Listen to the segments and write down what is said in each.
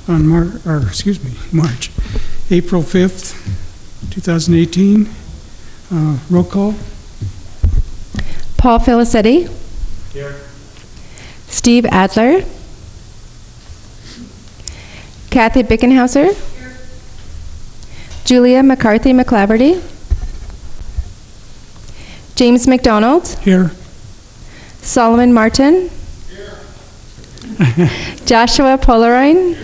on March, April 5th, 2018. Roll call. Paul Filicetti. Here. Steve Adler. Kathy Bickenhauser. Here. Julia McCarthy McClaverty. James McDonald. Here. Solomon Martin. Here. Joshua Polaroin.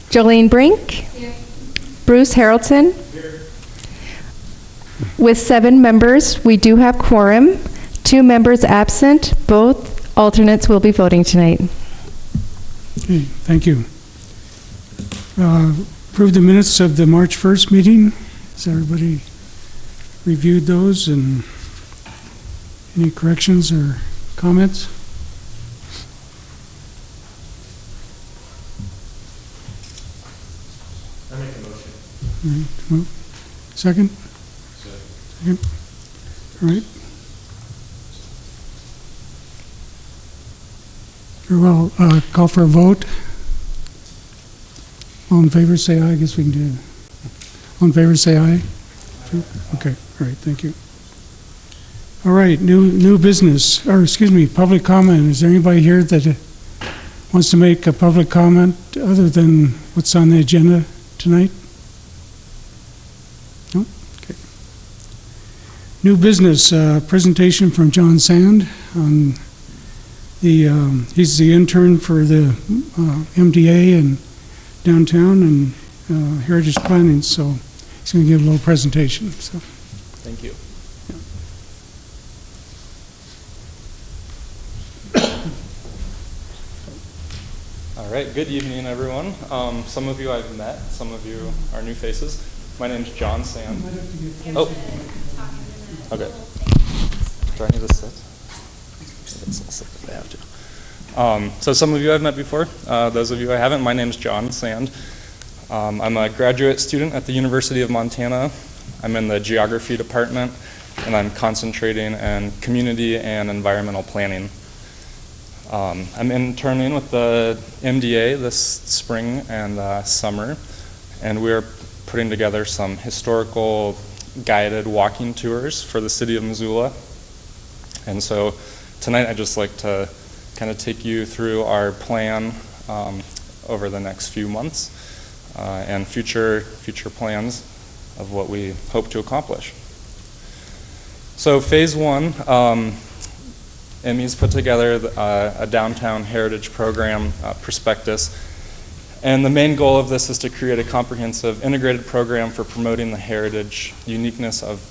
Jolene Brink. Here. Bruce Harrelson. Here. With 7 members, we do have quorum. 2 members absent. Both alternates will be voting tonight. Okay, thank you. Approve the minutes of the March 1st meeting. Has everybody reviewed those, and any corrections or comments? I make a motion. All right, well, second? Second. All right. Very well. Call for a vote. All in favor, say aye. I guess we can do it. All in favor, say aye. Okay, all right, thank you. All right, new business, or excuse me, public comment. Is there anybody here that wants to make a public comment other than what's on the agenda tonight? No? Okay. New business, presentation from John Sand on he's the intern for the MDA and downtown and heritage planning, so he's going to give a little presentation. So, Thank you. All right, good evening, everyone. Some of you I've met, some of you are new faces. My name's John Sand. Oh, okay. Do I need to sit? I'll sit if I have to. So some of you I've met before. Those of you I haven't, my name's John Sand. I'm a graduate student at the University of Montana. I'm in the geography department, and I'm concentrating in community and environmental planning. I'm interning with the MDA this spring and summer, and we're putting together some historical guided walking tours for the City of Missoula. And so tonight I'd just like to kind of take you through our plan over the next few months and future plans of what we hope to accomplish. So phase 1, Emmy's put together a downtown heritage program prospectus, and the main goal of this is to create a comprehensive integrated program for promoting the heritage uniqueness of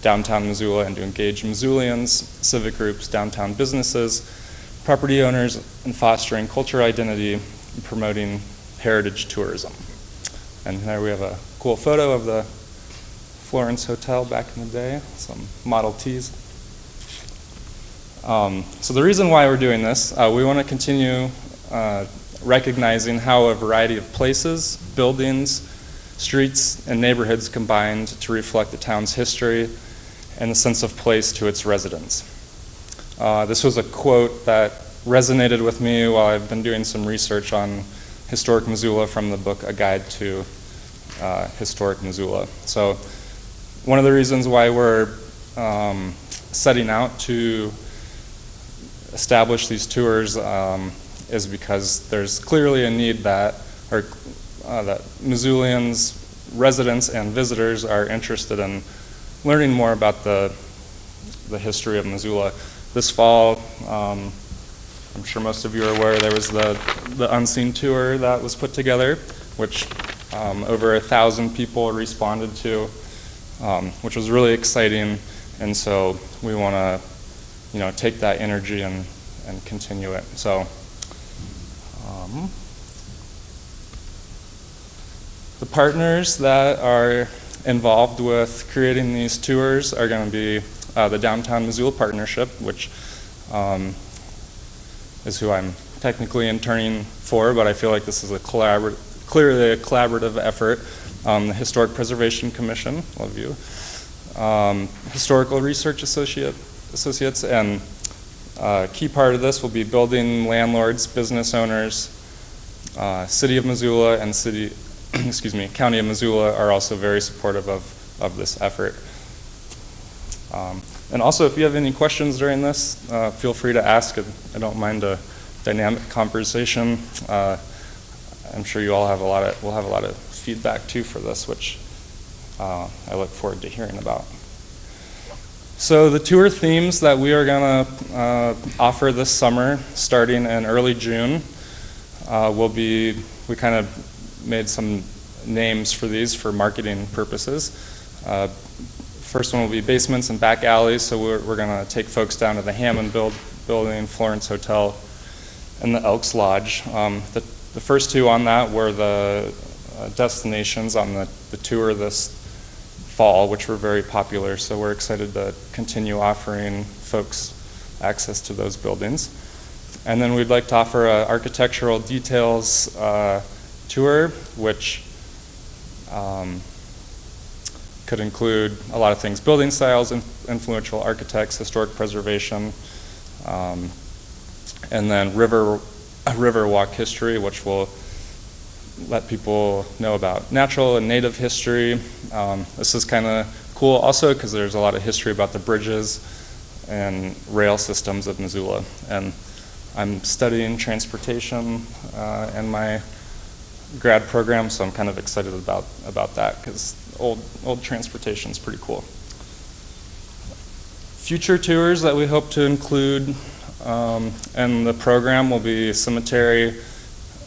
downtown Missoula and to engage Missoulians, civic groups, downtown businesses, property owners, and fostering cultural identity and promoting heritage tourism. And there we have a cool photo of the Florence Hotel back in the day, some Model Ts. So the reason why we're doing this, we want to continue recognizing how a variety of places, buildings, streets, and neighborhoods combined to reflect the town's history and the sense of place to its residents. This was a quote that resonated with me while I've been doing some research on historic Missoula from the book A Guide to Historic Missoula. So one of the reasons why we're setting out to establish these tours is because there's clearly a need that Missoulians, residents, and visitors are interested in learning more about the history of Missoula. This fall, I'm sure most of you are aware, there was the Unseen Tour that was put together, which over 1,000 people responded to, which was really exciting, and so we want to take that energy and continue it. So the partners that are involved with creating these tours are going to be the Downtown Missoula Partnership, which is who I'm technically interning for, but I feel like this is clearly a collaborative effort. The Historic Preservation Commission, love you. Historical Research Associates, and a key part of this will be building landlords, business owners, City of Missoula and County of Missoula are also very supportive of this effort. And also, if you have any questions during this, feel free to ask. I don't mind a dynamic conversation. I'm sure you all will have a lot of feedback too for this, which I look forward to hearing about. So the tour themes that we are going to offer this summer, starting in early June, will be, we kind of made some names for these for marketing purposes. First one will be basements and back alleys, so we're going to take folks down to the Hammond Building, Florence Hotel, and the Elks Lodge. The first two on that were the destinations on the tour this fall, which were very popular, so we're excited to continue offering folks access to those buildings. And then we'd like to offer an architectural details tour, which could include a lot of things: building styles, influential architects, historic preservation, and then river walk history, which will let people know about natural and native history. This is kind of cool also because there's a lot of history about the bridges and rail systems of Missoula. And I'm studying transportation in my grad program, so I'm kind of excited about that because old transportation is pretty cool. Future tours that we hope to include in the program will be cemetery,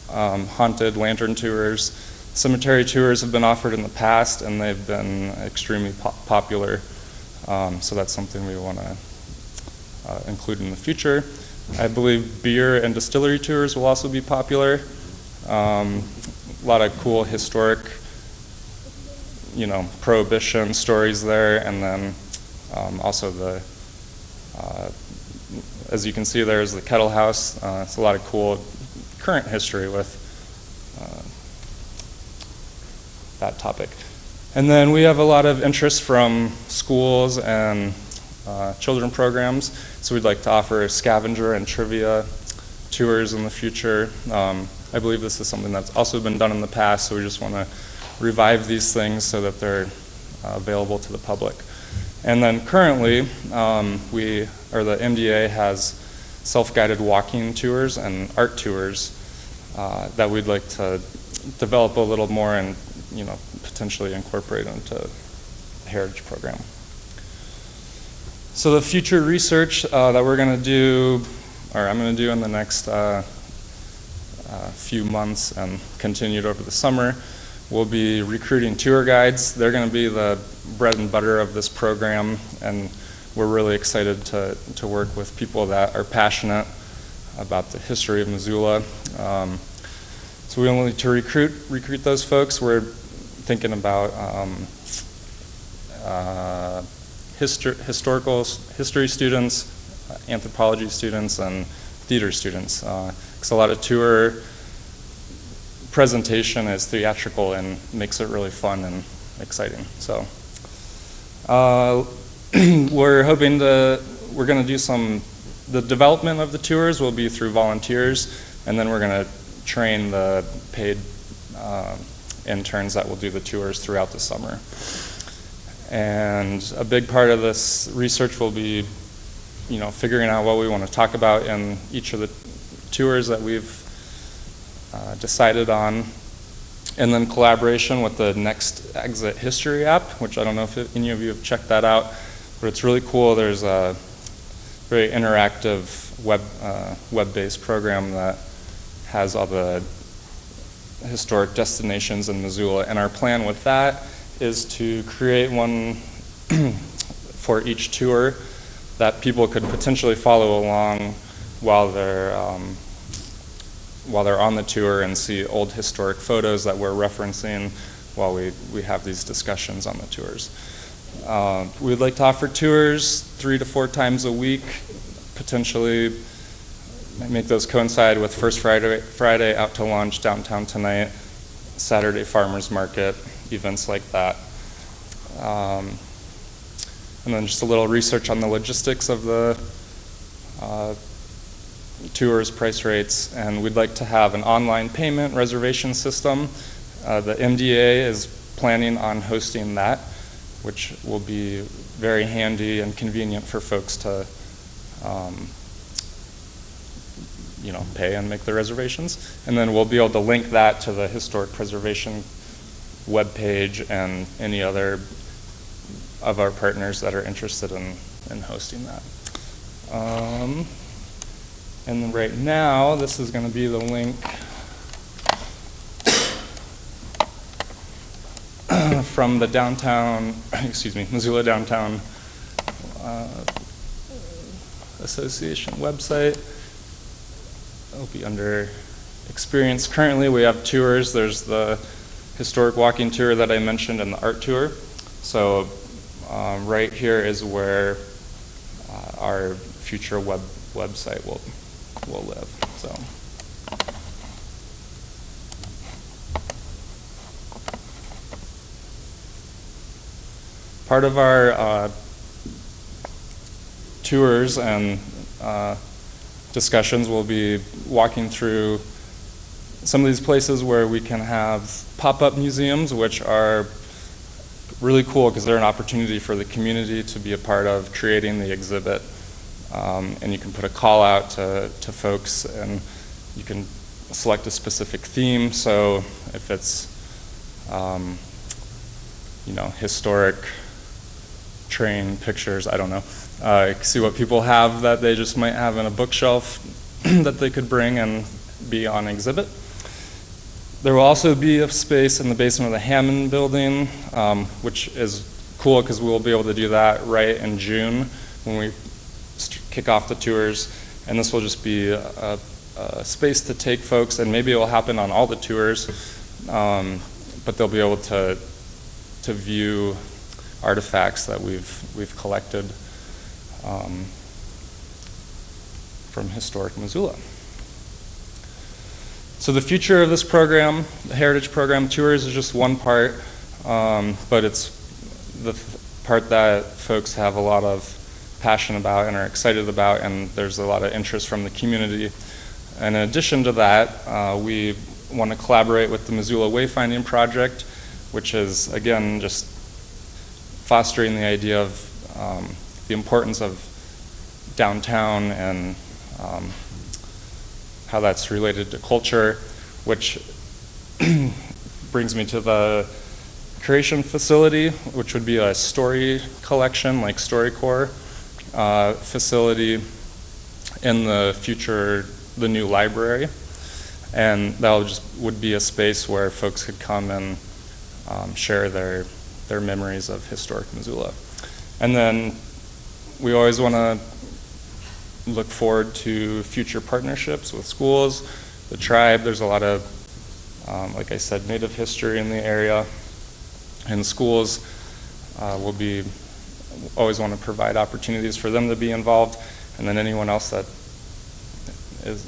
haunted lantern tours. Cemetery tours have been offered in the past and they've been extremely popular, so that's something we want to include in the future. I believe beer and distillery tours will also be popular. A lot of cool historic, prohibition stories there, and then also as you can see, there's the Kettle House. It's a lot of cool current history with that topic. And then we have a lot of interest from schools and children programs, so we'd like to offer scavenger and trivia tours in the future. I believe this is something that's also been done in the past, so we just want to revive these things so that they're available to the public. And then currently, the MDA has self-guided walking tours and art tours that we'd like to develop a little more and potentially incorporate into the Heritage Program. So the future research that we're going to do, or I'm going to do in the next few months and continued over the summer, we'll be recruiting tour guides. They're going to be the bread and butter of this program, and we're really excited to work with people that are passionate about the history of Missoula. So we want to recruit those folks. We're thinking about history students, anthropology students, and theater students. Because a lot of tour presentation is theatrical and makes it really fun and exciting. So we're going to do the development of the tours will be through volunteers, and then we're going to train the paid interns that will do the tours throughout the summer. And a big part of this research will be, figuring out what we want to talk about in each of the tours that we've decided on, and then collaboration with the Next Exit History app, which I don't know if any of you have checked that out, but it's really cool. There's a very interactive web-based program that has all the historic destinations in Missoula, and our plan with that is to create one for each tour that people could potentially follow along while they're on the tour and see old historic photos that we're referencing while we have these discussions on the tours. We'd like to offer tours 3 to 4 times a week, potentially make those coincide with First Friday Out to Lunch, Downtown Tonight, Saturday Farmers Market, events like that. And then just a little research on the logistics of the tours, price rates, and we'd like to have an online payment reservation system. The MDA is planning on hosting that, which will be very handy and convenient for folks to pay and make their reservations. And then we'll be able to link that to the Historic Preservation webpage and any other of our partners that are interested in hosting that. And then right now, this is going to be the link from the Missoula Downtown Association website. It'll be under experience. Currently, we have tours. There's the historic walking tour that I mentioned and the art tour. So right here is where our future website will live. So. Part of our tours and discussions will be walking through some of these places where we can have pop-up museums, which are really cool because they're an opportunity for the community to be a part of creating the exhibit. And you can put a call out to folks, and you can select a specific theme. So if it's historic train pictures, I don't know. See what people have that they just might have in a bookshelf that they could bring and be on exhibit. There will also be a space in the basement of the Hammond building, which is cool because we will be able to do that right in June when we kick off the tours. And this will just be a space to take folks, and maybe it will happen on all the tours, but they'll be able to view artifacts that we've collected from historic Missoula. So the future of this program, the Heritage Program Tours, is just one part, but it's the part that folks have a lot of passion about and are excited about, and there's a lot of interest from the community. And in addition to that, we want to collaborate with the Missoula Wayfinding Project, which is, again, just fostering the idea of the importance of downtown and how that's related to culture, which brings me to the creation facility, which would be a story collection, like StoryCorps facility in the future, the new library. And that would be a space where folks could come and share their memories of historic Missoula. And then we always want to look forward to future partnerships with schools, the tribe. There's a lot of, like I said, Native history in the area. And schools will always want to provide opportunities for them to be involved. And then anyone else that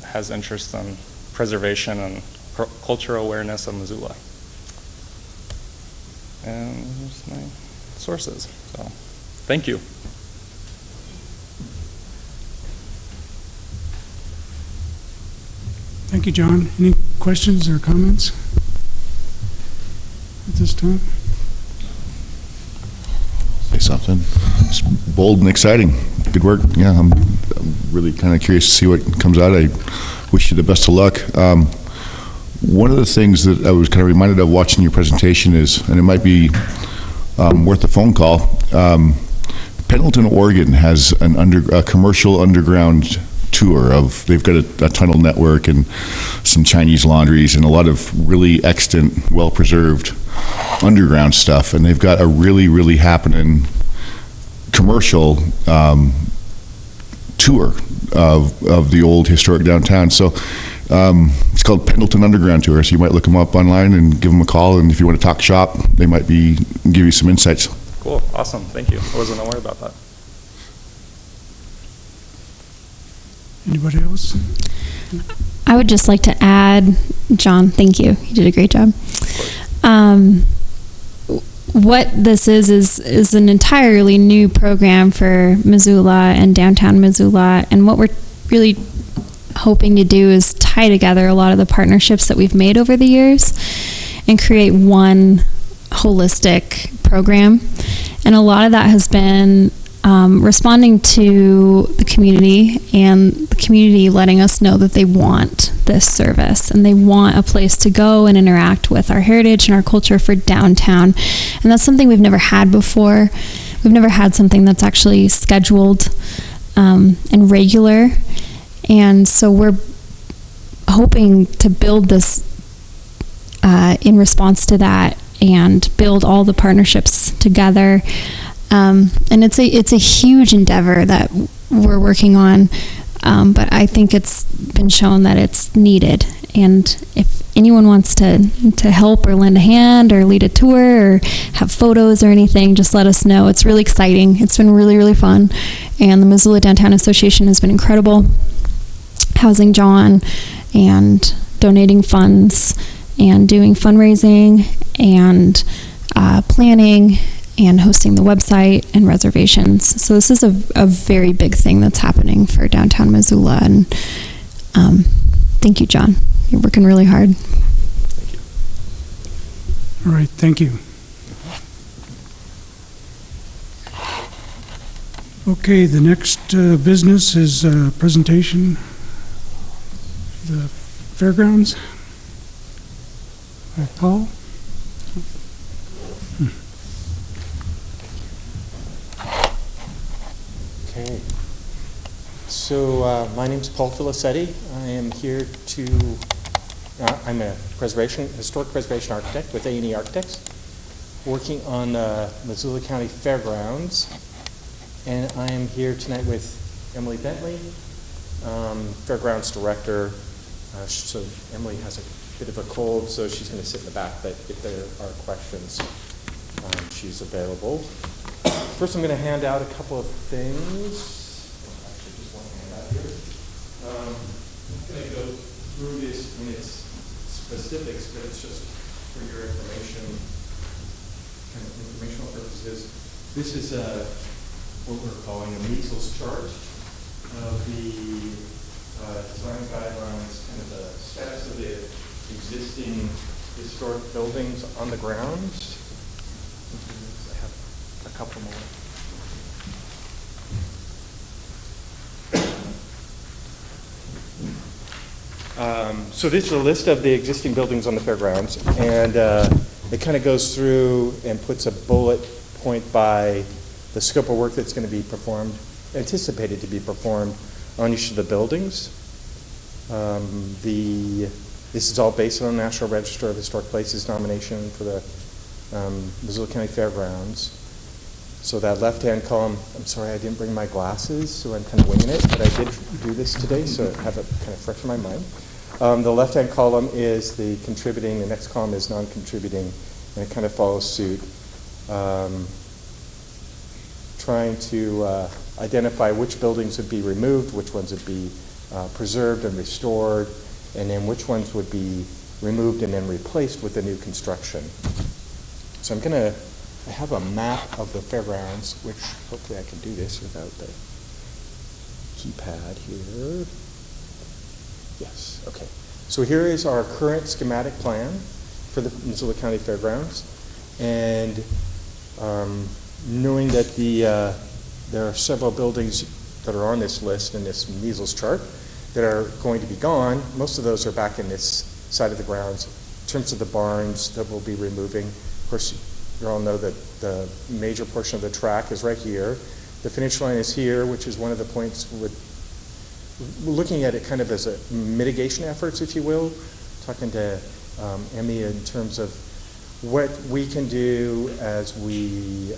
has interest in preservation and cultural awareness of Missoula. And here's my sources. So, thank you. Thank you, John. Any questions or comments at this time? Say something. It's bold and exciting. Good work. Yeah, I'm really kind of curious to see what comes out. I wish you the best of luck. One of the things that I was kind of reminded of watching your presentation is, and it might be worth a phone call, Pendleton, Oregon has a commercial underground tour of, they've got a tunnel network and some Chinese laundries and a lot of really extant, well-preserved underground stuff, and they've got a really, really happening commercial tour of the old historic downtown. So it's called Pendleton Underground Tour, so you might look them up online and give them a call, and if you want to talk shop, they might give you some insights. Cool, awesome, thank you. I wasn't aware about that. Anybody else? I would just like to add, John, thank you. You did a great job. What this is an entirely new program for Missoula and downtown Missoula, and what we're really hoping to do is tie together a lot of the partnerships that we've made over the years and create one holistic program. And a lot of that has been responding to the community, and the community letting us know that they want this service and they want a place to go and interact with our heritage and our culture for downtown. And that's something we've never had before. We've never had something that's actually scheduled and regular. And so we're hoping to build this in response to that and build all the partnerships together. And it's a huge endeavor that we're working on, but I think it's been shown that it's needed. And if anyone wants to help or lend a hand or lead a tour or have photos or anything, just let us know. It's really exciting. It's been really, really fun. And the Missoula Downtown Association has been incredible, housing John and donating funds and doing fundraising and planning and hosting the website and reservations. So this is a very big thing that's happening for downtown Missoula. And thank you, John. You're working really hard. Thank you. All right, thank you. Okay, the next business is a presentation, the fairgrounds. Paul? Okay. So my name's Paul Filicetti. I am here to, I'm a historic preservation architect with A&E Architects, working on Missoula County Fairgrounds. And I am here tonight with Emily Bentley, Fairgrounds Director. So Emily has a bit of a cold, so she's going to sit in the back, but if there are questions, she's available. First, I'm going to hand out a couple of things. Actually, just one handout here. I'm not going to go through this in its specifics, but it's just for your information, kind of informational purposes. This is what we're calling a measles chart of the design guidelines, kind of the status of the existing historic buildings on the grounds. I have a couple more. So this is a list of the existing buildings on the fairgrounds, and it kind of goes through and puts a bullet point by the scope of work that's going to be performed, anticipated to be performed on each of the buildings. This is all based on the National Register of Historic Places nomination for the Missoula County Fairgrounds. So that left-hand column, I'm sorry I didn't bring my glasses, so I'm kind of winging it, but I did do this today, so I have it kind of fresh in my mind. The left-hand column is the contributing, the next column is non-contributing, and it kind of follows suit. Trying to identify which buildings would be removed, which ones would be preserved and restored, and then which ones would be removed and then replaced with the new construction. So I have a map of the fairgrounds, which hopefully I can do this without the keypad here. Yes, okay. So here is our current schematic plan for the Missoula County Fairgrounds. And knowing that there are several buildings that are on this list in this measles chart that are going to be gone, most of those are back in this side of the grounds. In terms of the barns that we'll be removing, of course, you all know that the major portion of the track is right here. The finish line is here, which is one of the points we're looking at it kind of as a mitigation efforts, if you will, talking to Emmy in terms of what we can do as we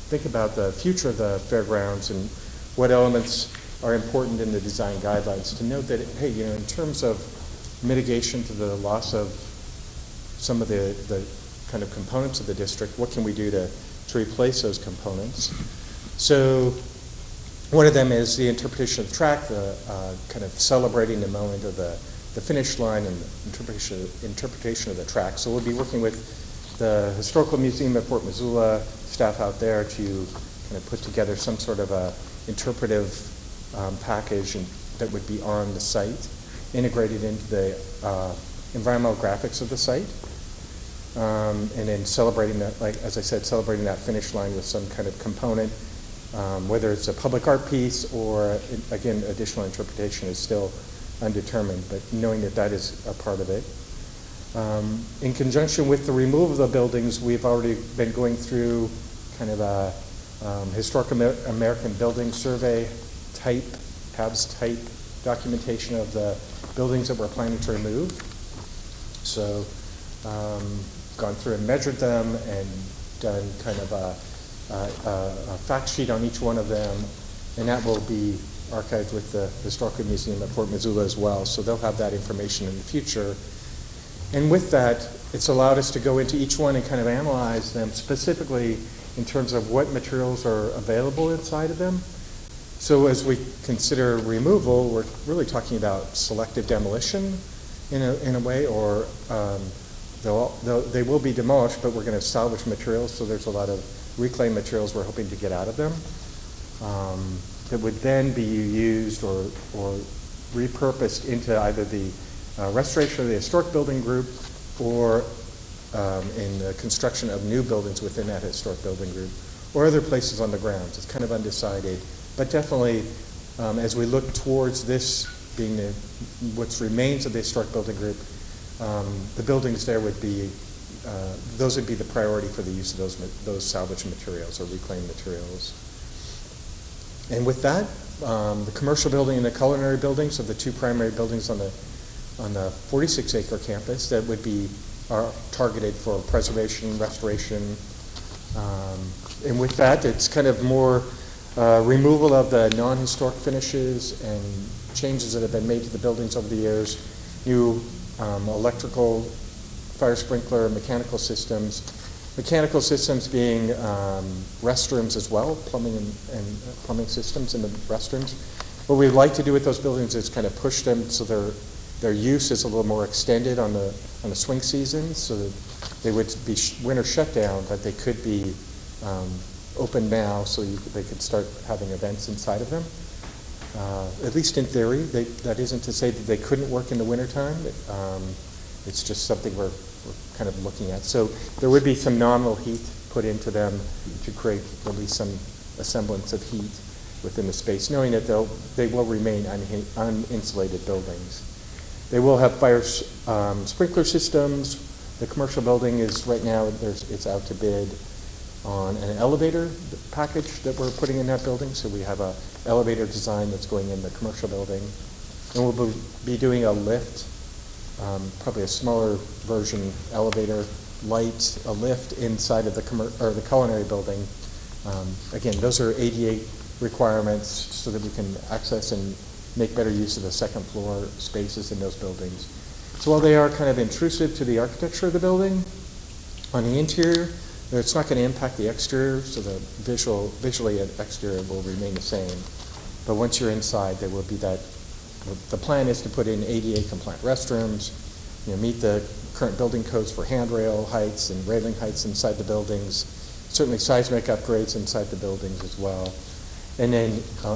think about the future of the fairgrounds and what elements are important in the design guidelines. To note that, hey, you know, in terms of mitigation to the loss of some of the kind of components of the district, what can we do to replace those components? So one of them is the interpretation of the track, the kind of celebrating the moment of the finish line and the interpretation of the track. So we'll be working with the Historical Museum at Fort Missoula, staff out there, to kind of put together some sort of a interpretive package and that would be on the site, integrated into the environmental graphics of the site. And then celebrating that, like as I said, celebrating that finish line with some kind of component, whether it's a public art piece or, again, additional interpretation is still undetermined, but knowing that that is a part of it. In conjunction with the removal of the buildings, we've already been going through kind of a historic American building survey type, HABS type documentation of the buildings that we're planning to remove. So gone through and measured them and done kind of a fact sheet on each one of them, and that will be archived with the Historical Museum at Fort Missoula as well, so they'll have that information in the future. And with that, it's allowed us to go into each one and kind of analyze them specifically in terms of what materials are available inside of them. So as we consider removal, we're really talking about selective demolition in a way, or they will be demolished, but we're going to salvage materials, so there's a lot of reclaimed materials we're hoping to get out of them that would then be used or repurposed into either the restoration of the historic building group or in the construction of new buildings within that historic building group or other places on the grounds. It's kind of undecided, but definitely as we look towards this being what remains of the historic building group, the buildings there would be, those would be the priority for the use of those salvage materials or reclaimed materials. And with that, the commercial building and the culinary buildings are the two primary buildings on the 46-acre campus that would be targeted for preservation, restoration. And with that, it's kind of more removal of the non-historic finishes and changes that have been made to the buildings over the years, new electrical, fire sprinkler, mechanical systems. Mechanical systems being restrooms as well, plumbing and plumbing systems in the restrooms. What we'd like to do with those buildings is kind of push them so their use is a little more extended on the swing seasons, so that they would be winter shut down, but they could be open now, so they could start having events inside of them. At least in theory, that isn't to say that they couldn't work in the wintertime. It's just something we're kind of looking at. So there would be some nominal heat put into them to create at least some semblance of heat within the space, knowing that they will remain uninsulated buildings. They will have fire sprinkler systems. The commercial building is right now, it's out to bid on an elevator package that we're putting in that building. So we have a elevator design that's going in the commercial building. And we'll be doing a lift, probably a smaller version elevator, light, a lift inside of the culinary building. Again, those are ADA requirements so that we can access and make better use of the second floor spaces in those buildings. So while they are kind of intrusive to the architecture of the building, on the interior, it's not going to impact the exterior, so the visually exterior will remain the same. But once you're inside, there will be that. The plan is to put in ADA compliant restrooms, meet the current building codes for handrail heights and railing heights inside the buildings, certainly seismic upgrades inside the buildings as well. And then,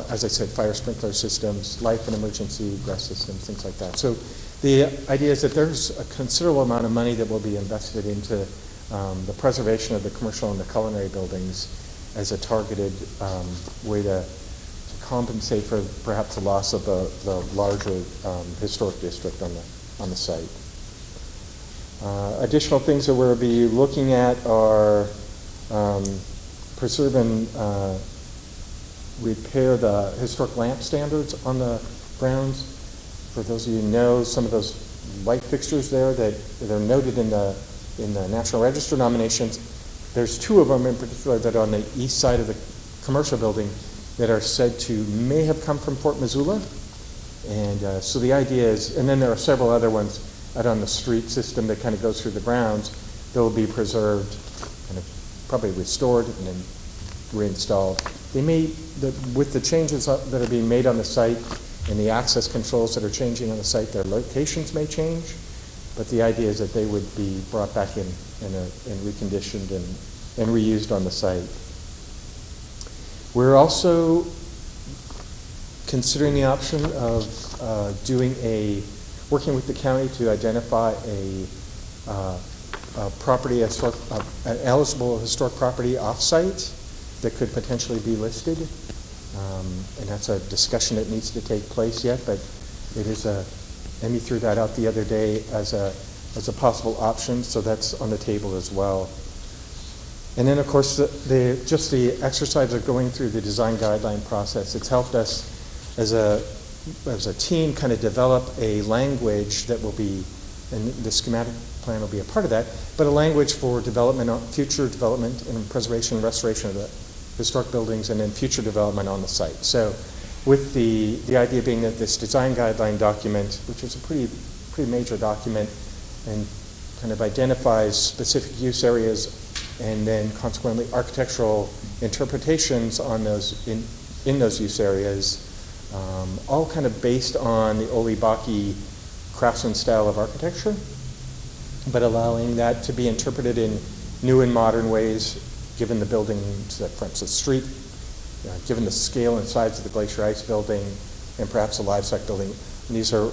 as I said, fire sprinkler systems, life and emergency egress systems, things like that. So the idea is that there's a considerable amount of money that will be invested into the preservation of the commercial and the culinary buildings as a targeted way to compensate for perhaps the loss of the larger historic district on the site. Additional things that we'll be looking at are preserve and repair the historic lamp standards on the grounds. For those of you who know, some of those light fixtures there that are noted in the National Register nominations, there's two of them in particular that are on the east side of the commercial building that are said to may have come from Fort Missoula. And so the idea is, and then there are several other ones out on the street system that kind of goes through the grounds that will be preserved and probably restored and then reinstalled. They may, with the changes that are being made on the site and the access controls that are changing on the site, their locations may change, but the idea is that they would be brought back in and reconditioned and reused on the site. We're also considering the option of working with the county to identify a property, an eligible historic property off-site that could potentially be listed. And that's a discussion that needs to take place yet, but it is Emmy threw that out the other day as a possible option, so that's on the table as well. And then, of course, just the exercise of going through the design guideline process, it's helped us as a team kind of develop a language that will be, and the schematic plan will be a part of that, but a language for future development and preservation and restoration of the historic buildings, and then future development on the site. So with the idea being that this design guideline document, which is a pretty major document, and kind of identifies specific use areas and then consequently architectural interpretations on those in those use areas, all kind of based on the Ole Baki craftsman style of architecture, but allowing that to be interpreted in new and modern ways given the buildings that fronts the street, given the scale and size of the Glacier Ice building, and perhaps the livestock building. And these are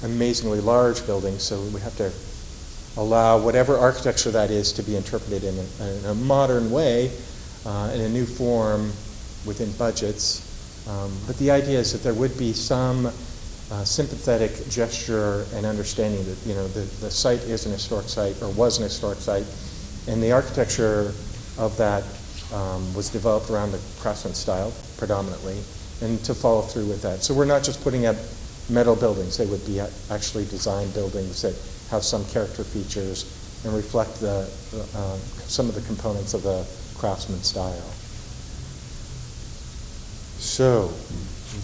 amazingly large buildings, so we have to allow whatever architecture that is to be interpreted in a modern way, in a new form within budgets. But the idea is that there would be some sympathetic gesture and understanding that the site is an historic site, or was an historic site, and the architecture of that was developed around the craftsman style predominantly, and to follow through with that. So we're not just putting up metal buildings, they would be actually designed buildings that have some character features and reflect some of the components of the craftsman style. So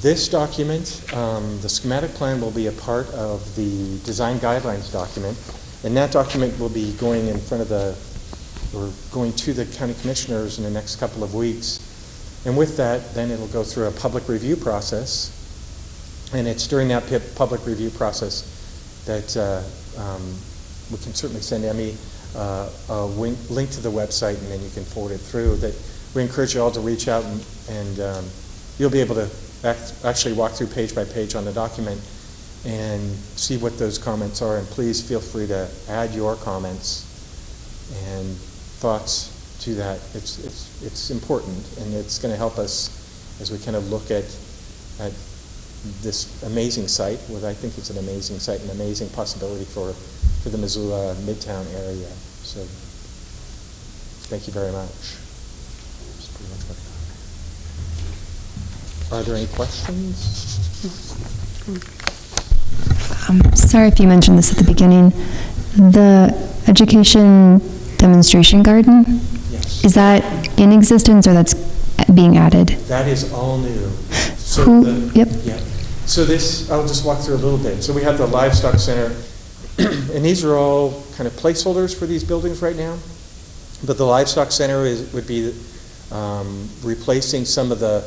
this document, the schematic plan, will be a part of the design guidelines document, and that document will be going to the county commissioners in the next couple of weeks. And with that, then it'll go through a public review process, and it's during that public review process that we can certainly send Emmy a link to the website, and then you can forward it through. That we encourage you all to reach out, and you'll be able to actually walk through page by page on the document and see what those comments are. And please feel free to add your comments and thoughts to that. It's important, and it's going to help us as we kind of look at this amazing site. What I think is an amazing site, an amazing possibility for the Missoula Midtown area. So thank you very much. That's pretty much what I got. Are there any questions? Sorry if you mentioned this at the beginning. The education demonstration garden, Yes. is that in existence or that's being added? That is all new. So Yep. Yeah. So this, I'll just walk through a little bit. So we have the livestock center, and these are all kind of placeholders for these buildings right now. But the livestock center would be replacing some of the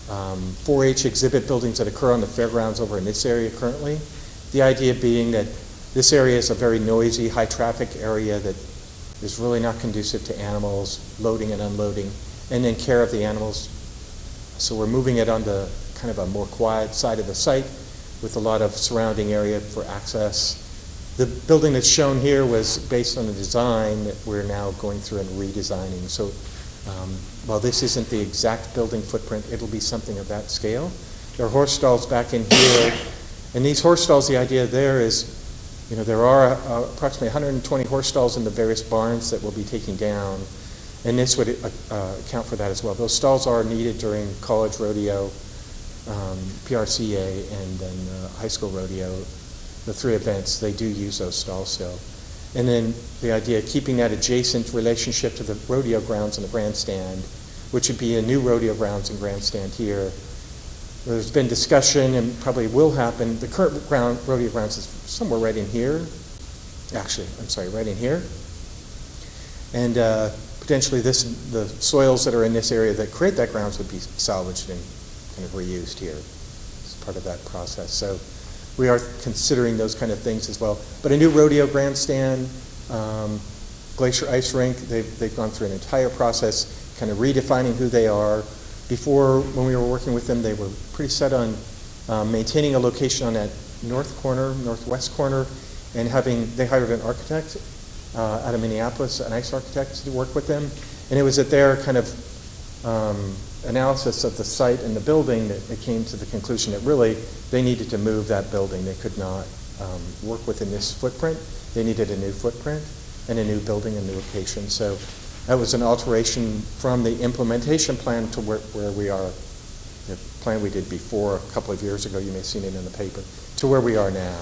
4-H exhibit buildings that occur on the fairgrounds over in this area currently. The idea being that this area is a very noisy, high traffic area that is really not conducive to animals loading and unloading, and then care of the animals. So we're moving it onto kind of a more quiet side of the site with a lot of surrounding area for access. The building that's shown here was based on a design that we're now going through and redesigning. So while this isn't the exact building footprint, it'll be something of that scale. There are horse stalls back in here, and these horse stalls, the idea there is, there are approximately 120 horse stalls in the various barns that we'll be taking down, and this would account for that as well. Those stalls are needed during college rodeo, PRCA, and then high school rodeo. The 3 events, they do use those stalls still. And then the idea of keeping that adjacent relationship to the rodeo grounds and the grandstand, which would be a new rodeo grounds and grandstand here. There's been discussion, and probably will happen, the current rodeo grounds is somewhere right in here. Actually, I'm sorry, right in here. And potentially the soils that are in this area that create that grounds would be salvaged and kind of reused here as part of that process. So we are considering those kind of things as well. But a new rodeo grandstand, Glacier Ice Rink, they've gone through an entire process kind of redefining who they are. Before, when we were working with them, they were pretty set on maintaining a location on that northwest corner, and they hired an architect out of Minneapolis, an ice architect, to work with them. And it was at their kind of analysis of the site and the building that they came to the conclusion that really they needed to move that building. They could not work within this footprint. They needed a new footprint and a new building, a new location. So that was an alteration from the implementation plan to where we are, the plan we did before a couple of years ago. You may have seen it in the paper, to where we are now.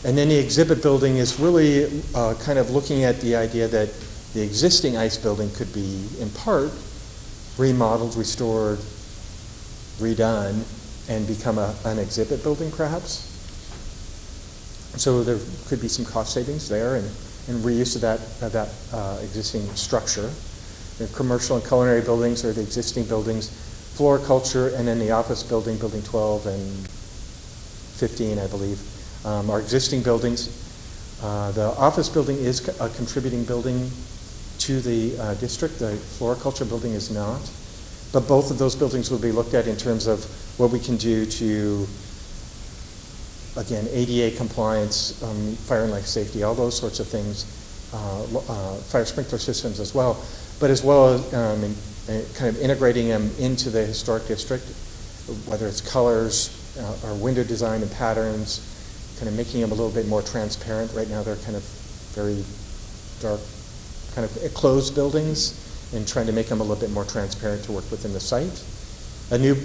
And then the exhibit building is really kind of looking at the idea that the existing ice building could be, in part, remodeled, restored, redone, and become an exhibit building, perhaps. So there could be some cost savings there and reuse of that existing structure. The commercial and culinary buildings are the existing buildings, floriculture, and then the office building, building 12 and 15, I believe, are existing buildings. The office building is a contributing building to the district. The floriculture building is not. But both of those buildings will be looked at in terms of what we can do to, again, ADA compliance, fire and life safety, all those sorts of things, fire sprinkler systems as well, but as well as kind of integrating them into the historic district, whether it's colors or window design and patterns, kind of making them a little bit more transparent. Right now they're kind of very dark, kind of closed buildings, and trying to make them a little bit more transparent to work within the site. A new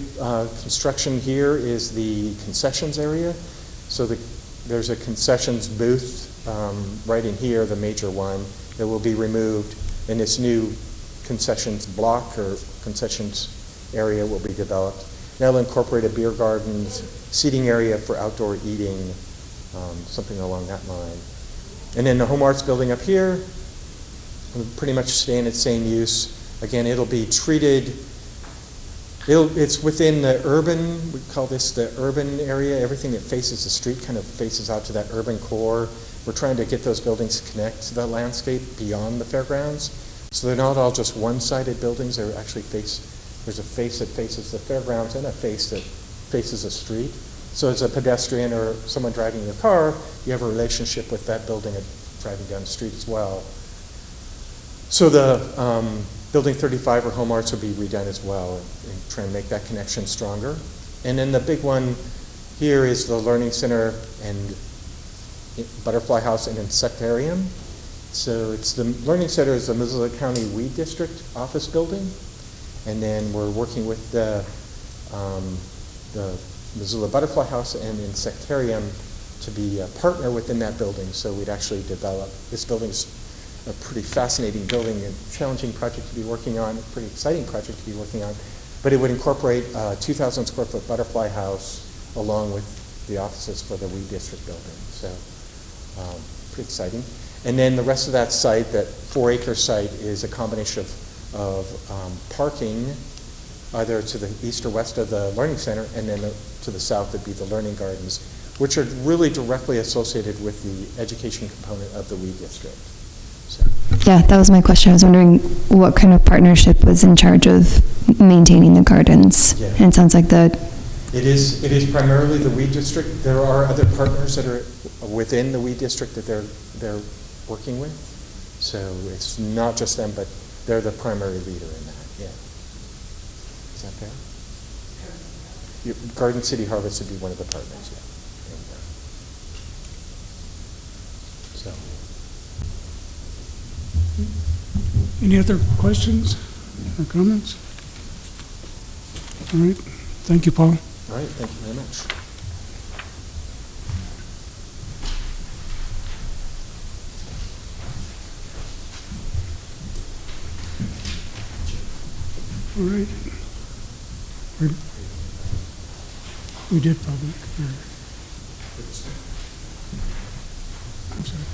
construction here is the concessions area. So there's a concessions booth right in here, the major one, that will be removed, and this new concessions block or concessions area will be developed. That'll incorporate a beer garden, seating area for outdoor eating, something along that line. And then the home arts building up here will pretty much stay in its same use. Again, it'll be treated, it's within the urban, we call this the urban area. Everything that faces the street kind of faces out to that urban core. We're trying to get those buildings to connect to the landscape beyond the fairgrounds. So they're not all just one-sided buildings. They're actually there's a face that faces the fairgrounds and a face that faces the street. So as a pedestrian or someone driving your car, you have a relationship with that building driving down the street as well. So the Building 35 or Home Arts will be redone as well and try and make that connection stronger. And then the big one here is the Learning Center and Butterfly House and Insectarium. So it's the Learning Center is the Missoula County Weed District office building. And then we're working with the Missoula Butterfly House and Insectarium to be a partner within that building. So we'd actually develop, this building's a pretty fascinating building and challenging project to be working on, a pretty exciting project to be working on. But it would incorporate a 2,000 square foot butterfly house along with the offices for the Weed District building. So pretty exciting. And then the rest of that site, that 4-acre site, is a combination of parking either to the east or west of the Learning Center, and then to the south would be the Learning Gardens, which are really directly associated with the education component of the Weed District. So. Yeah, that was my question. I was wondering what kind of partnership was in charge of maintaining the gardens. Yeah. And it sounds like It is primarily the Weed District. There are other partners that are within the Weed District that they're working with. So it's not just them, but they're the primary leader in that. Yeah. Is that fair? Yeah. Garden City Harvest would be one of the partners. Yeah. So. Any other questions or comments? All right. Thank you, Paul. All right. Thank you very much. All right. We did public. I'm sorry.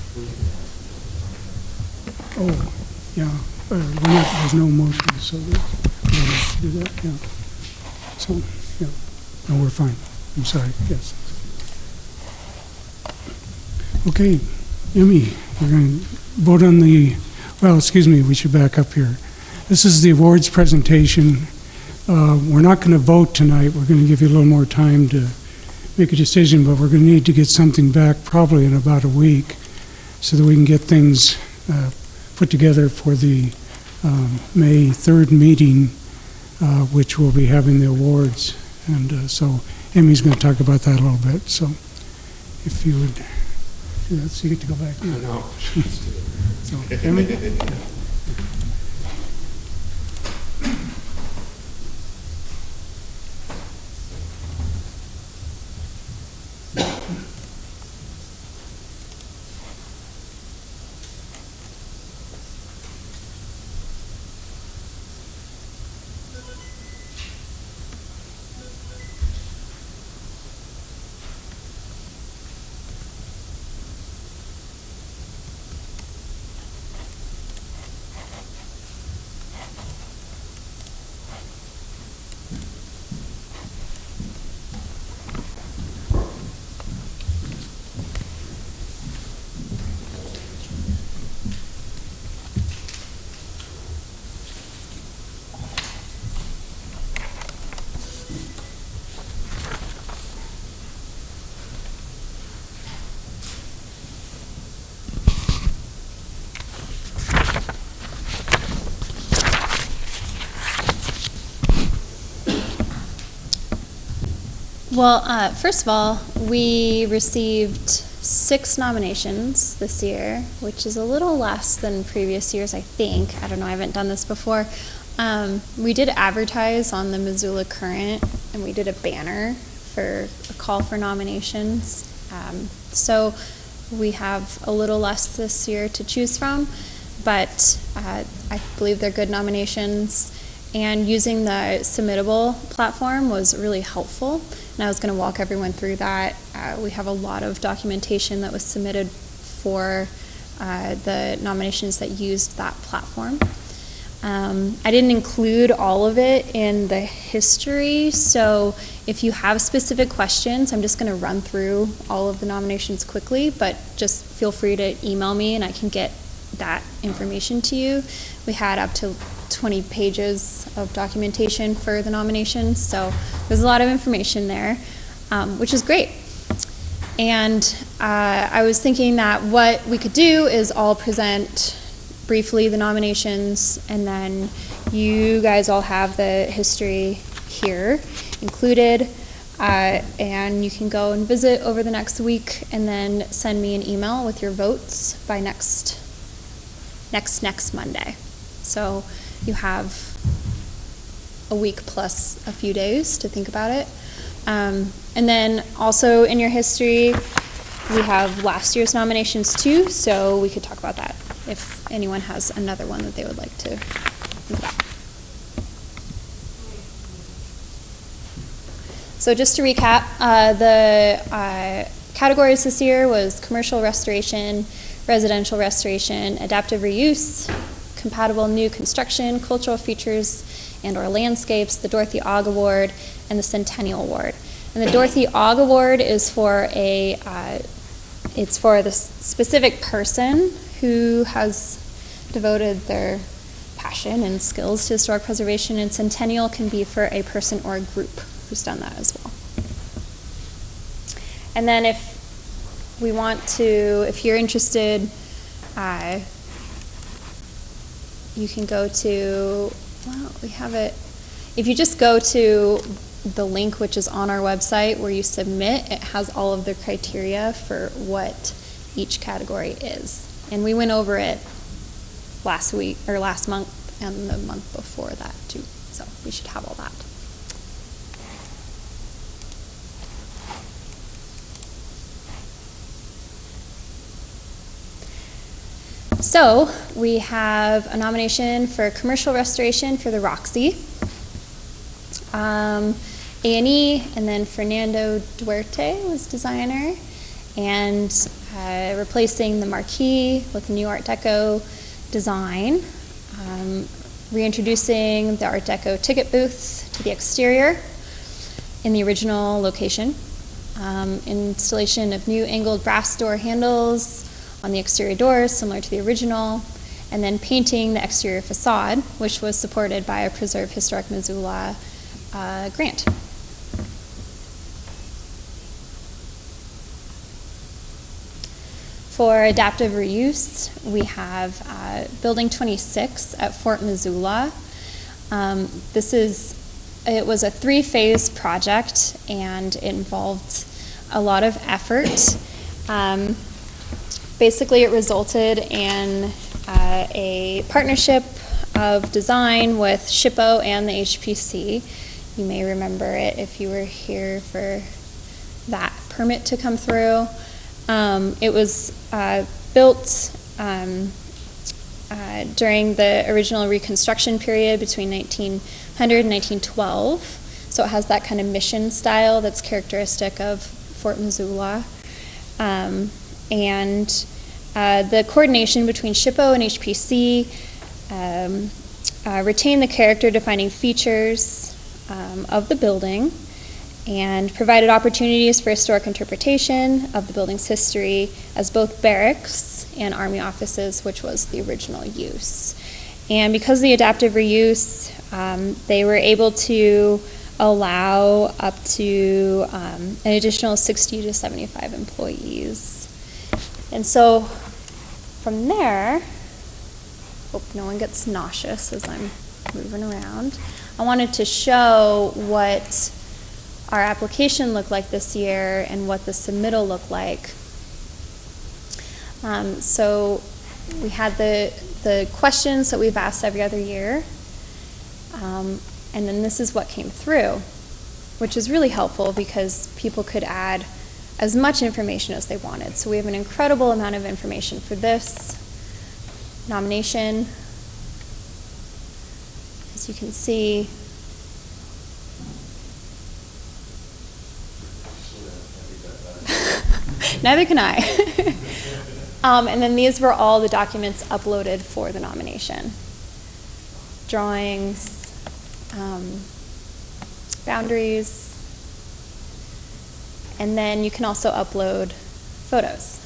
Oh, yeah. There's no motion, so we don't have to do that. Yeah. So, yeah. No, we're fine. I'm sorry. Yes. Okay, Emmy, we're going to vote on the. Well, excuse me. We should back up here. This is the awards presentation. We're not going to vote tonight. We're going to give you a little more time to make a decision, but we're going to need to get something back probably in about a week so that we can get things put together for the May 3rd meeting, which will be having the awards. And so Emmy's going to talk about that a little bit. So if you would, so you get to go back. No. So, Emmy? Well, first of all, we received 6 nominations this year, which is a little less than previous years, I think. I don't know, I haven't done this before. We did advertise on the Missoula Current, and we did a banner for a call for nominations. So we have a little less this year to choose from, but I believe they're good nominations. And using the Submittable platform was really helpful. And I was going to walk everyone through that. We have a lot of documentation that was submitted for the nominations that used that platform. I didn't include all of it in the history, so if you have specific questions, I'm just going to run through all of the nominations quickly, but just feel free to email me and I can get that information to you. We had up to 20 pages of documentation for the nominations, so there's a lot of information there, which is great. And I was thinking that what we could do is all present briefly the nominations, and then you guys all have the history here included, and you can go and visit over the next week and then send me an email with your votes by next Monday. So you have a week plus a few days to think about it. And then also in your history, we have last year's nominations too, so we could talk about that if anyone has another one that they would like to think about. So just to recap, the categories this year was commercial restoration, residential restoration, adaptive reuse, compatible new construction, cultural features and/or landscapes, the Dorothy Ogg Award, and the Centennial Award. And the Dorothy Ogg Award is for it's for the specific person who has devoted their passion and skills to historic preservation, and Centennial can be for a person or a group who's done that as well. And then if you're interested, you can go to, well, we have it, if you just go to the link which is on our website where you submit, it has all of the criteria for what each category is. And we went over it last month and the month before that too. So we should have all that. So we have a nomination for commercial restoration for the Roxy, A&E, and then Fernando Duarte was designer, and replacing the marquee with a new Art Deco design, reintroducing the Art Deco ticket booth to the exterior in the original location, installation of new angled brass door handles on the exterior doors, similar to the original, and then painting the exterior facade, which was supported by a Preserve Historic Missoula grant. For adaptive reuse, we have Building 26 at Fort Missoula. It was a 3-phase project, and it involved a lot of effort. Basically, it resulted in a partnership of design with SHPO and the HPC. You may remember it if you were here for that permit to come through. It was built during the original reconstruction period between 1900 and 1912. So it has that kind of mission style that's characteristic of Fort Missoula. And the coordination between SHPO and HPC retained the character-defining features of the building and provided opportunities for historic interpretation of the building's history as both barracks and Army offices, which was the original use. And because of the adaptive reuse, they were able to allow up to an additional 60 to 75 employees. And so from there, hope no one gets nauseous as I'm moving around, I wanted to show what our application looked like this year and what the submittal looked like. So we had the questions that we've asked every other year, and then this is what came through, which is really helpful because people could add as much information as they wanted. So we have an incredible amount of information for this nomination. As you can see, neither can I. And then these were all the documents uploaded for the nomination. Drawings, boundaries, and then you can also upload photos.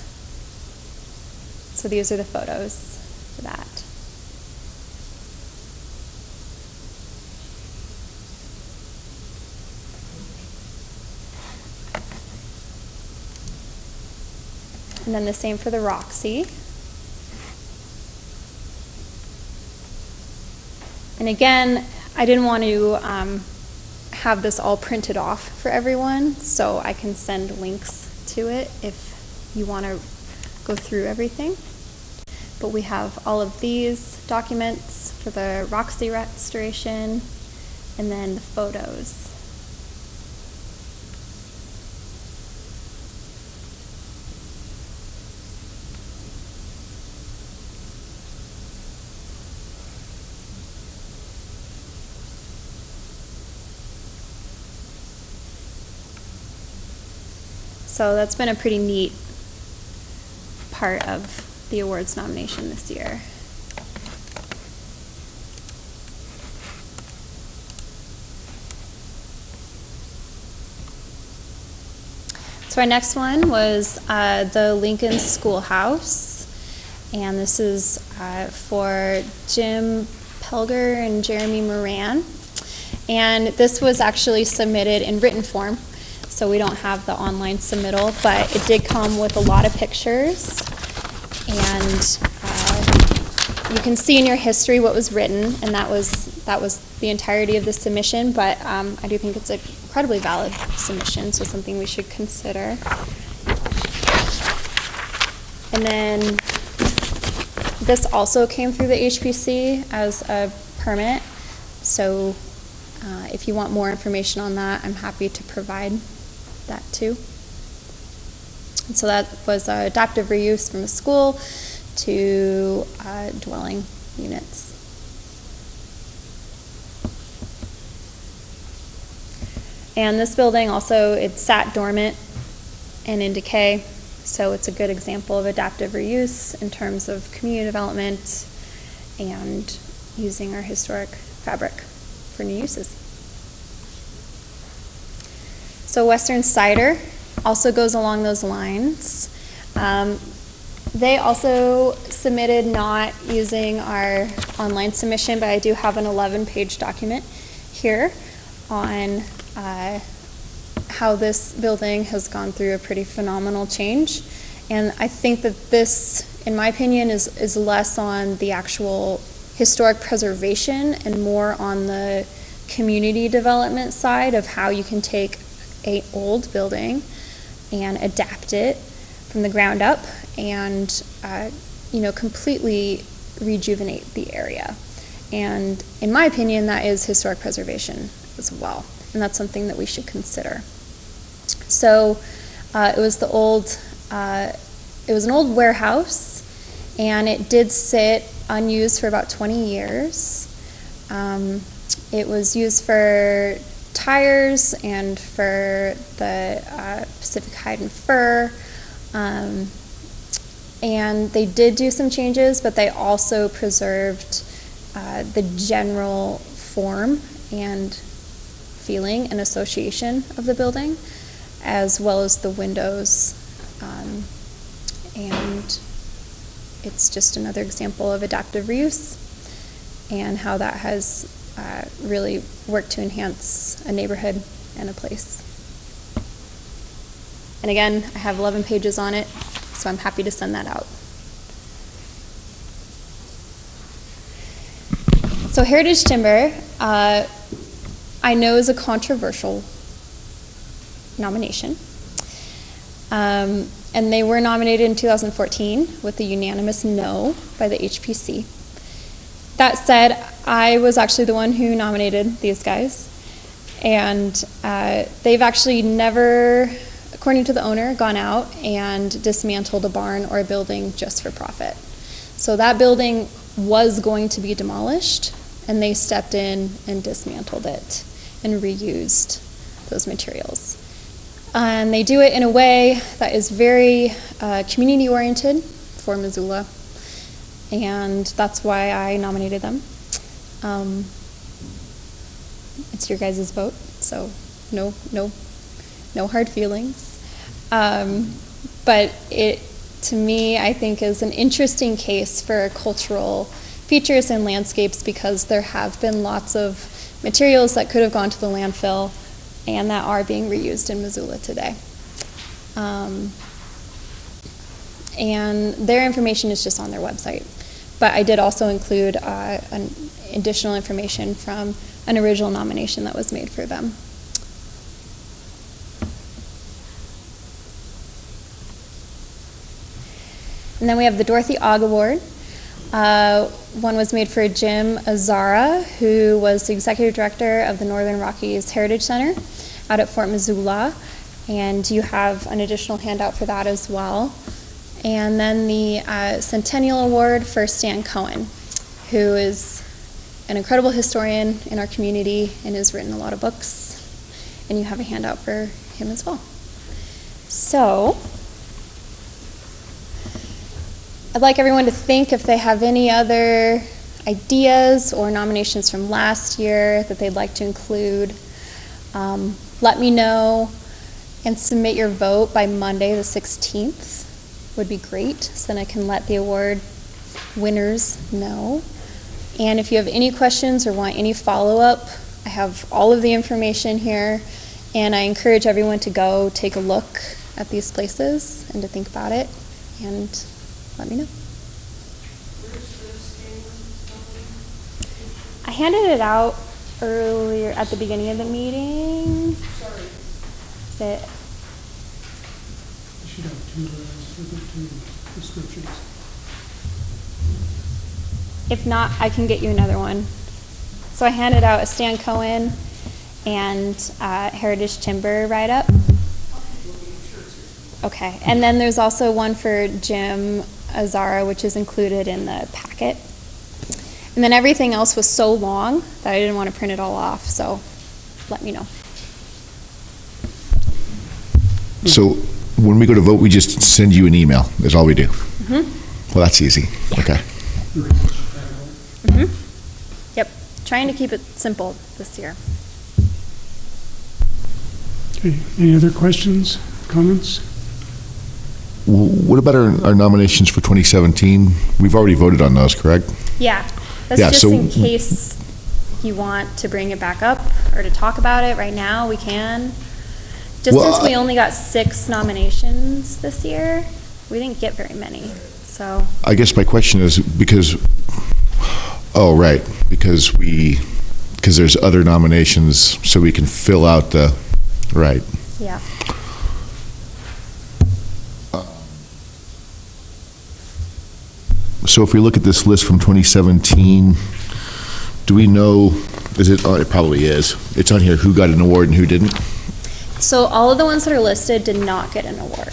So these are the photos for that. And then the same for the Roxy. And again, I didn't want to have this all printed off for everyone, so I can send links to it if you want to go through everything. But we have all of these documents for the Roxy restoration, and then the photos. So that's been a pretty neat part of the awards nomination this year. So our next one was the Lincoln Schoolhouse, and this is for Jim Pelger and Jeremy Moran. And this was actually submitted in written form, so we don't have the online submittal, but it did come with a lot of pictures. And you can see in your history what was written, and that was the entirety of the submission, but I do think it's an incredibly valid submission, so something we should consider. And then this also came through the HPC as a permit, so if you want more information on that, I'm happy to provide that too. And so that was adaptive reuse from a school to dwelling units. And this building also, it sat dormant and in decay, so it's a good example of adaptive reuse in terms of community development and using our historic fabric for new uses. So Western Cider also goes along those lines. They also submitted not using our online submission, but I do have an 11-page document here on how this building has gone through a pretty phenomenal change And I think that this, in my opinion, is less on the actual historic preservation and more on the community development side of how you can take an old building and adapt it from the ground up and completely rejuvenate the area. And in my opinion, that is historic preservation as well, and that's something that we should consider. So it was an old warehouse, and it did sit unused for about 20 years. It was used for tires and for the Pacific Hide and Fur. And they did do some changes, but they also preserved the general form and feeling and association of the building, as well as the windows. And it's just another example of adaptive reuse and how that has really worked to enhance a neighborhood and a place. And again, I have 11 pages on it, so I'm happy to send that out. So Heritage Timber, I know is a controversial nomination. And they were nominated in 2014 with a unanimous no by the HPC. That said, I was actually the one who nominated these guys. And they've actually never, according to the owner, gone out and dismantled a barn or a building just for profit. So that building was going to be demolished, and they stepped in and dismantled it and reused those materials. And they do it in a way that is very community-oriented for Missoula, and that's why I nominated them. It's your guys' vote, so no hard feelings. But it, to me, I think is an interesting case for cultural features and landscapes, because there have been lots of materials that could have gone to the landfill and that are being reused in Missoula today. And their information is just on their website. But I did also include an additional information from an original nomination that was made for them. And then we have the Dorothy Ogg Award. One was made for Jim Azara, who was the executive director of the Northern Rockies Heritage Center out at Fort Missoula. And you have an additional handout for that as well. And then the Centennial Award for Stan Cohen, who is an incredible historian in our community and has written a lot of books. And you have a handout for him as well. So I'd like everyone to think if they have any other ideas or nominations from last year that they'd like to include. Let me know and submit your vote by Monday the 16th would be great, so then I can let the award winners know. And if you have any questions or want any follow-up, I have all of the information here, and I encourage everyone to go take a look at these places and to think about it, and let me know. I handed it out earlier at the beginning of the meeting. Sorry. That You should have two descriptions. if not, I can get you another one. So I handed out a Stan Cohen and Heritage Timber write-up. Okay, and then there's also one for Jim Azara, which is included in the packet. And then everything else was so long that I didn't want to print it all off, so let me know. So when we go to vote, we just send you an email. That's all we do. Mm-hmm. Well, that's easy. Okay. Mm-hmm. Yep, trying to keep it simple this year. Okay, any other questions, comments? What about our nominations for 2017? We've already voted on those, correct? Yeah, that's Yeah, just so- in case you want to bring it back up or to talk about it right now, we can. Just Well, since we only got 6 nominations this year, we didn't get very many. So I guess my question is because there's other nominations, so we can fill out the, right. yeah. So if we look at this list from 2017, do we know, it probably is, it's on here, who got an award and who didn't? So all of the ones that are listed did not get an award.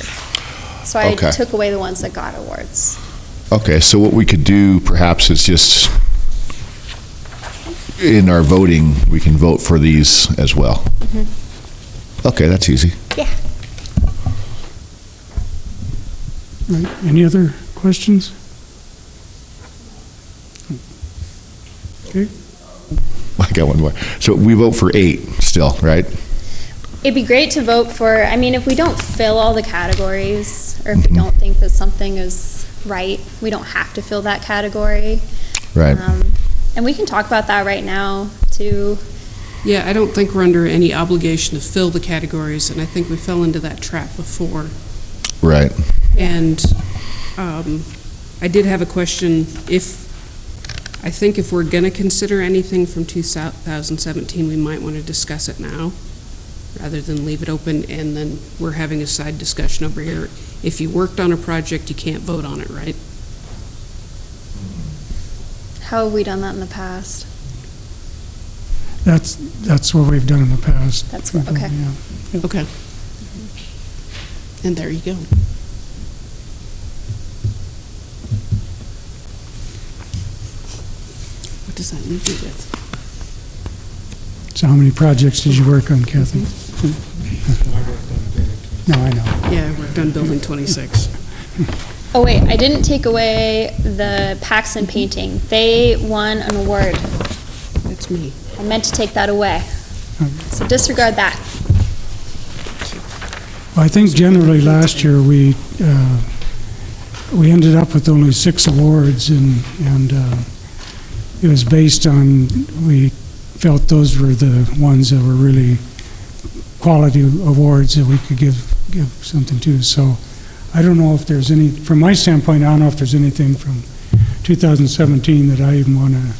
So I Okay. took away the ones that got awards. Okay, so what we could do perhaps is just, in our voting, we can vote for these as well. Okay, that's easy. Yeah. Right. Any other questions? Okay. I got one more. So we vote for 8 still, right? It'd be great to vote for, I mean, if we don't fill all the categories, or if we don't think that something is right, we don't have to fill that category. Right. And we can talk about that right now, too. Yeah, I don't think we're under any obligation to fill the categories, and I think we fell into that trap before. Right. And I did have a question. I think if we're going to consider anything from 2017, we might want to discuss it now, rather than leave it open, and then we're having a side discussion over here. If you worked on a project, you can't vote on it, right? How have we done that in the past? That's what we've done in the past. That's what, okay. Yeah. Okay. And there you go. What does that leave you with? So how many projects did you work on, Kathy? No, I know. Yeah, I worked on Building 26. Oh, wait, I didn't take away the Paxton painting. They won an award. That's me. I meant to take that away. So disregard that. Well, I think generally last year we ended up with only 6 awards, and it was based on, we felt those were the ones that were really quality awards that we could give something to. So I don't know if there's any, from my standpoint, I don't know if there's anything from 2017 that I even want to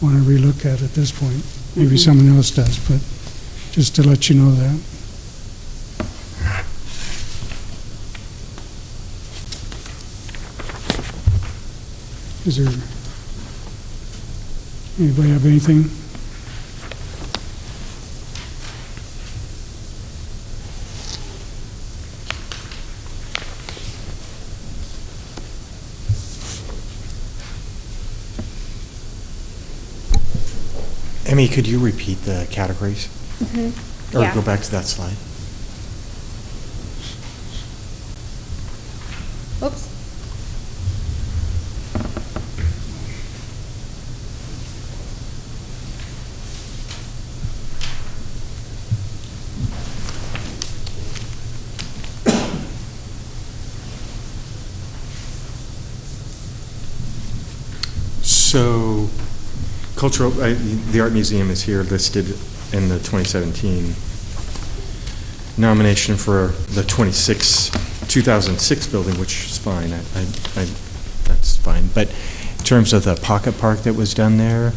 relook at this point. Maybe someone else does, but just to let you know that. Is there, anybody have anything? Emmy, could you repeat the categories? Or Yeah. go back to that slide? Oops. So, cultural, the Art Museum is here listed in the 2017 nomination for the 2006 building, which is fine. That's fine. But in terms of the pocket park that was done there,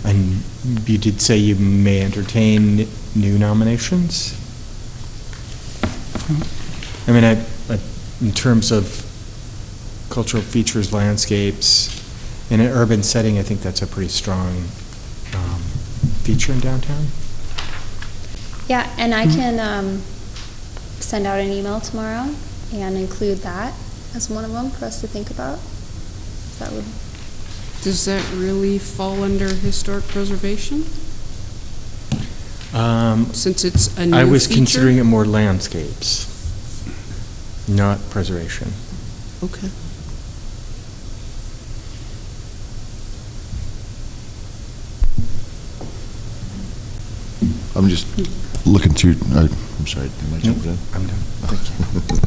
and you did say you may entertain new nominations? I mean, in terms of cultural features, landscapes, in an urban setting, I think that's a pretty strong feature in downtown. Yeah, and I can send out an email tomorrow and include that as one of them for us to think about. That would. Does that really fall under historic preservation? Since it's a new I was feature? considering it more landscapes, not preservation. Okay. I'm just looking through, I'm sorry, am I jumping in? I'm done. Thank you.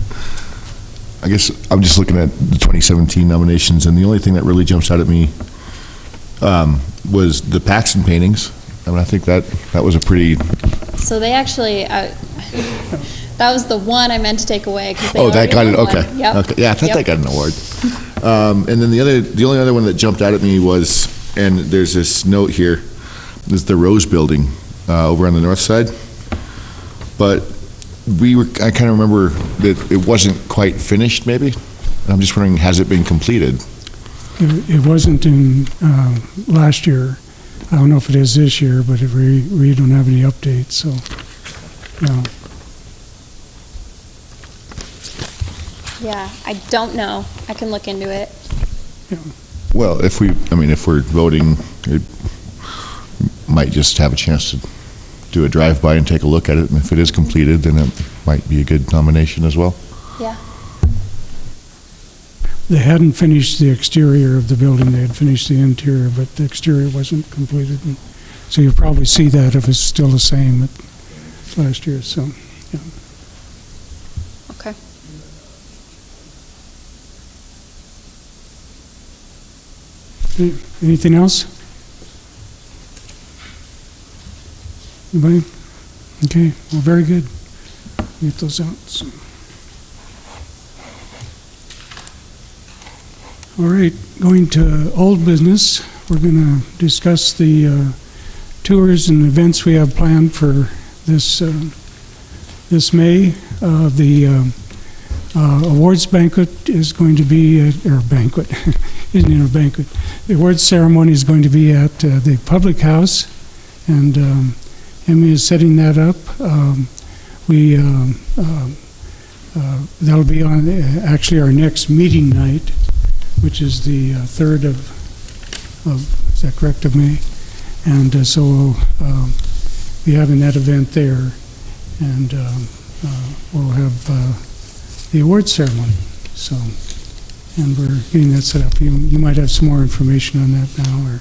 I guess I'm just looking at the 2017 nominations, and the only thing that really jumps out at me was the Paxton paintings. I mean, I think that was a pretty, So they actually, That was the one I meant to take away. 'Cause they Oh, that got it, already won okay. one. Yep. Okay. Yeah, I thought Yep. that got an award. And then the only other one that jumped out at me was, and there's this note here, is the Rose Building over on the north side. But I kind of remember that it wasn't quite finished, maybe? I'm just wondering, has it been completed? It wasn't in last year. I don't know if it is this year, but we don't have any updates, so, yeah. Yeah, I don't know. I can look into it. Well, if we're voting, it might just have a chance to do a drive-by and take a look at it, and if it is completed, then it might be a good nomination as well. Yeah. They hadn't finished the exterior of the building, they had finished the interior, but the exterior wasn't completed. And so you'll probably see that if it's still the same as last year, so, yeah. Okay. Anything else? Anybody? Okay, well, very good. Get those out, so. All right, going to old business, we're going to discuss the tours and events we have planned for this May. The awards banquet is going to be, or banquet, isn't it a banquet? The awards ceremony is going to be at the Public House, and Emmy is setting that up. That'll be on actually our next meeting night, which is the 3rd of, is that correct, of May? And so we'll be having that event there, and we'll have the awards ceremony. So, and we're getting that set up. You might have some more information on that now, or?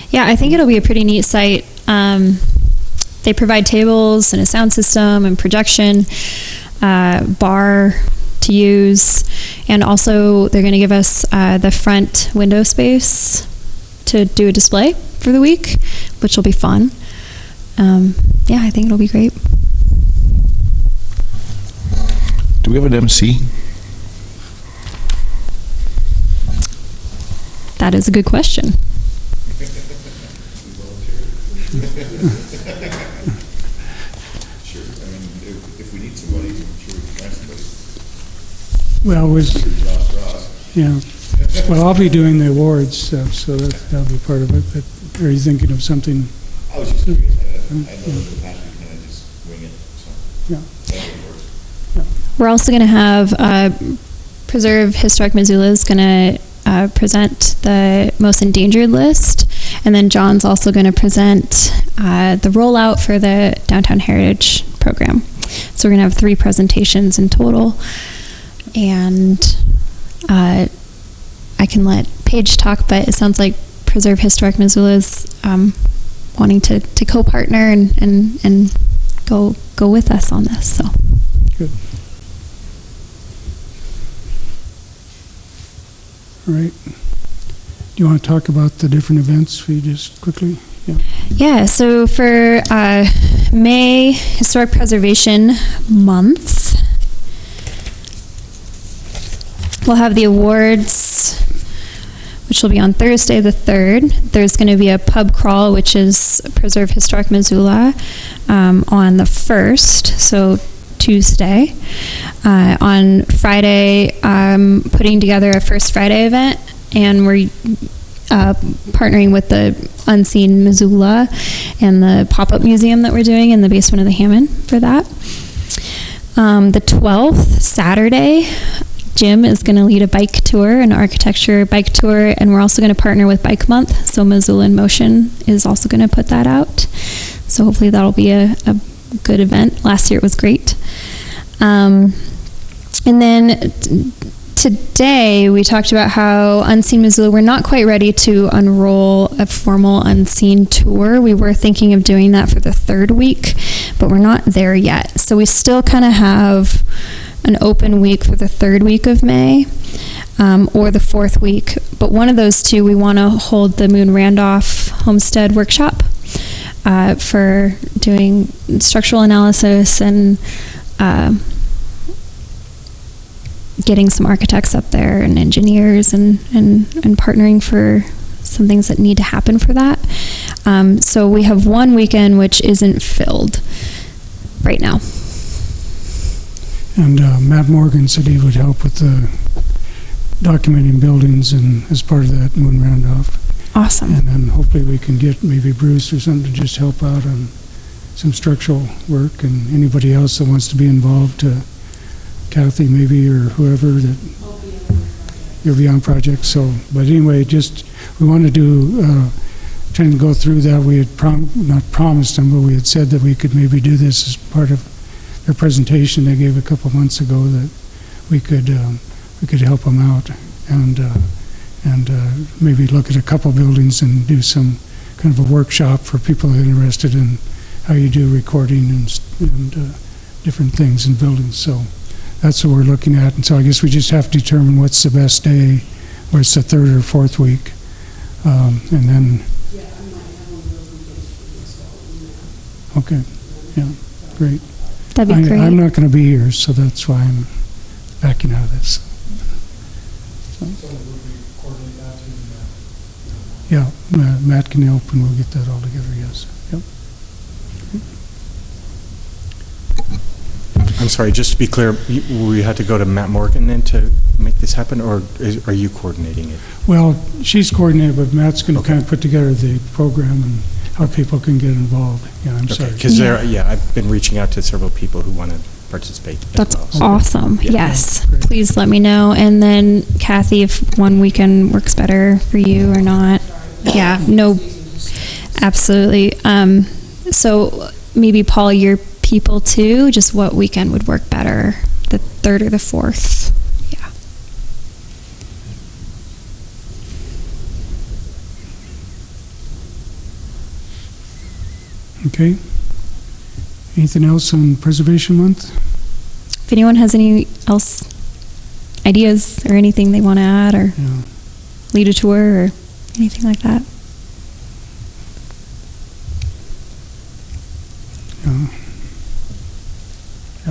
Yeah, I think it'll be a pretty neat site. They provide tables and a sound system and projection, bar to use, and also they're going to give us the front window space to do a display for the week, which will be fun. Yeah, I think it'll be great. Do we have an MC? That is a good question. Sure. I mean, if we need somebody, I'm sure we can find somebody. Well, yeah. Well, I'll be doing the awards, so that'll be part of it. But are you thinking of something? I was just curious. I know in the past we kind of just wing it, so. Yeah. We're also going to have Preserve Historic Missoula is going to present the most endangered list, and then John's also going to present the rollout for the Downtown Heritage Program. So we're going to have 3 presentations in total, and I can let Paige talk, but it sounds like Preserve Historic Missoula is wanting to co-partner and go with us on this. So Good. All right. Do you want to talk about the different events we just quickly? Yeah, so for May Historic Preservation Month, we'll have the awards, which will be on Thursday the 3rd. There's going to be a pub crawl, which is Preserve Historic Missoula, on the 1st, so Tuesday. On Friday, putting together a First Friday event, and we're partnering with the Unseen Missoula and the pop-up museum that we're doing in the basement of the Hammond for that. The 12th, Saturday, Jim is going to lead a bike tour, an architecture bike tour, and we're also going to partner with Bike Month, so Missoula in Motion is also going to put that out. So hopefully that'll be a good event. Last year it was great. And then today we talked about how Unseen Missoula, we're not quite ready to unroll a formal Unseen tour. We were thinking of doing that for the 3rd week, but we're not there yet. So we still kind of have an open week for the 3rd week of May, or the 4th week. But one of those 2, we want to hold the Moon Randolph Homestead Workshop for doing structural analysis and getting some architects up there and engineers and partnering for some things that need to happen for that. So we have one weekend which isn't filled right now. And Matt Morgan said he would help with the documenting buildings and as part of that moon roundoff. Awesome. And then hopefully we can get maybe Bruce or something to just help out on some structural work, and anybody else that wants to be involved, Kathy maybe, or whoever that you'll be on projects. So, but anyway, just we want to do, trying to go through that. We had not promised them, but we had said that we could maybe do this as part of their presentation they gave a couple months ago, that we could help them out and maybe look at a couple buildings and do some kind of a workshop for people that are interested in how you do recording and different things in buildings. So that's what we're looking at. And so I guess we just have to determine what's the best day, where it's the third or fourth week. And then... Yeah, I might have one of those weekends for this. Okay, yeah, great. That'd be great. I'm not going to be here, so that's why I'm backing out of this. Yeah, Matt can help and we'll get that all together, yes. Yep. I'm sorry, just to be clear, we had to go to Matt Morgan then to make this happen, or are you coordinating it? Well, she's coordinated, but Matt's going to kind of put together the program and how people can get involved. Yeah, I'm sorry. Because I've been reaching out to several people who want to participate. That's well. awesome. Yeah. Yes. Yeah, please let me know. And then Kathy, if one weekend works better for you or not. Yeah, no, absolutely. So maybe Paul, your people too, just what weekend would work better, the 3rd or the 4th? Yeah. Okay. Anything else on Preservation Month? If anyone has any else ideas or anything they want to add or lead a tour or anything like that.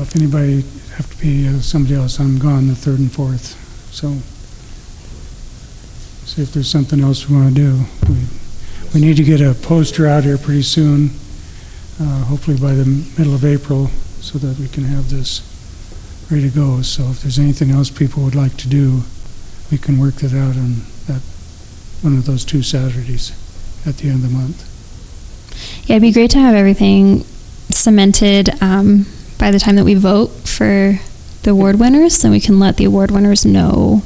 If anybody have to be somebody else, I'm gone the 3rd and 4th. So see if there's something else we want to do. We need to get a poster out here pretty soon, hopefully by the middle of April, so that we can have this ready to go. So if there's anything else people would like to do, we can work that out on that one of those 2 Saturdays at the end of the month. Yeah, it'd be great to have everything cemented by the time that we vote for the award winners, then we can let the award winners know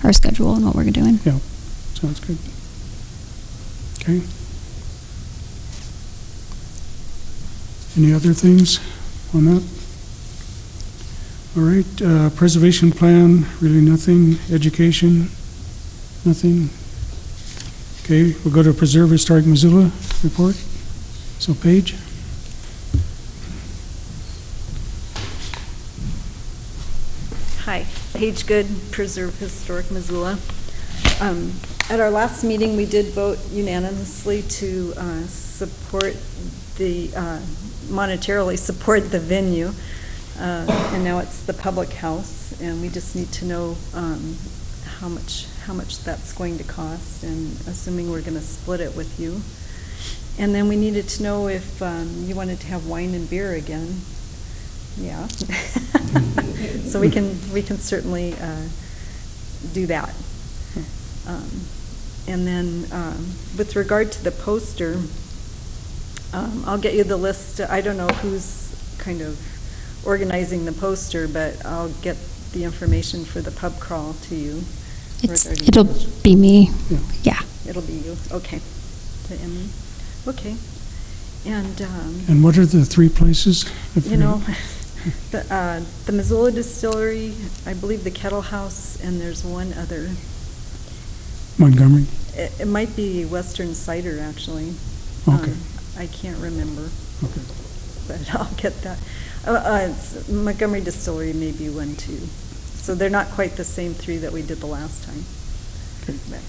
our schedule and what we're doing. Yeah, sounds good. Okay. Any other things on that? All right, preservation plan, really nothing. Education, nothing. Okay, we'll go to Preserve Historic Missoula report. So Paige. Hi, Paige Good, Preserve Historic Missoula. At our last meeting, we did vote unanimously to monetarily support the venue. And now it's the public house, and we just need to know how much that's going to cost, and assuming we're going to split it with you. And then we needed to know if you wanted to have wine and beer again. Yeah. So we can certainly do that. And then with regard to the poster, I'll get you the list. I don't know who's kind of organizing the poster, but I'll get the information for the pub crawl to you. It'll be me. Yeah. It'll be you. Okay. To Emily. Okay. And what are the 3 places? The Missoula Distillery, I believe the Kettle House, and there's one other. Montgomery? It might be Western Cider, actually. Okay. I can't remember. Okay. But I'll get that. Montgomery Distillery may be one, too. So they're not quite the same 3 that we did the last time. Okay. But,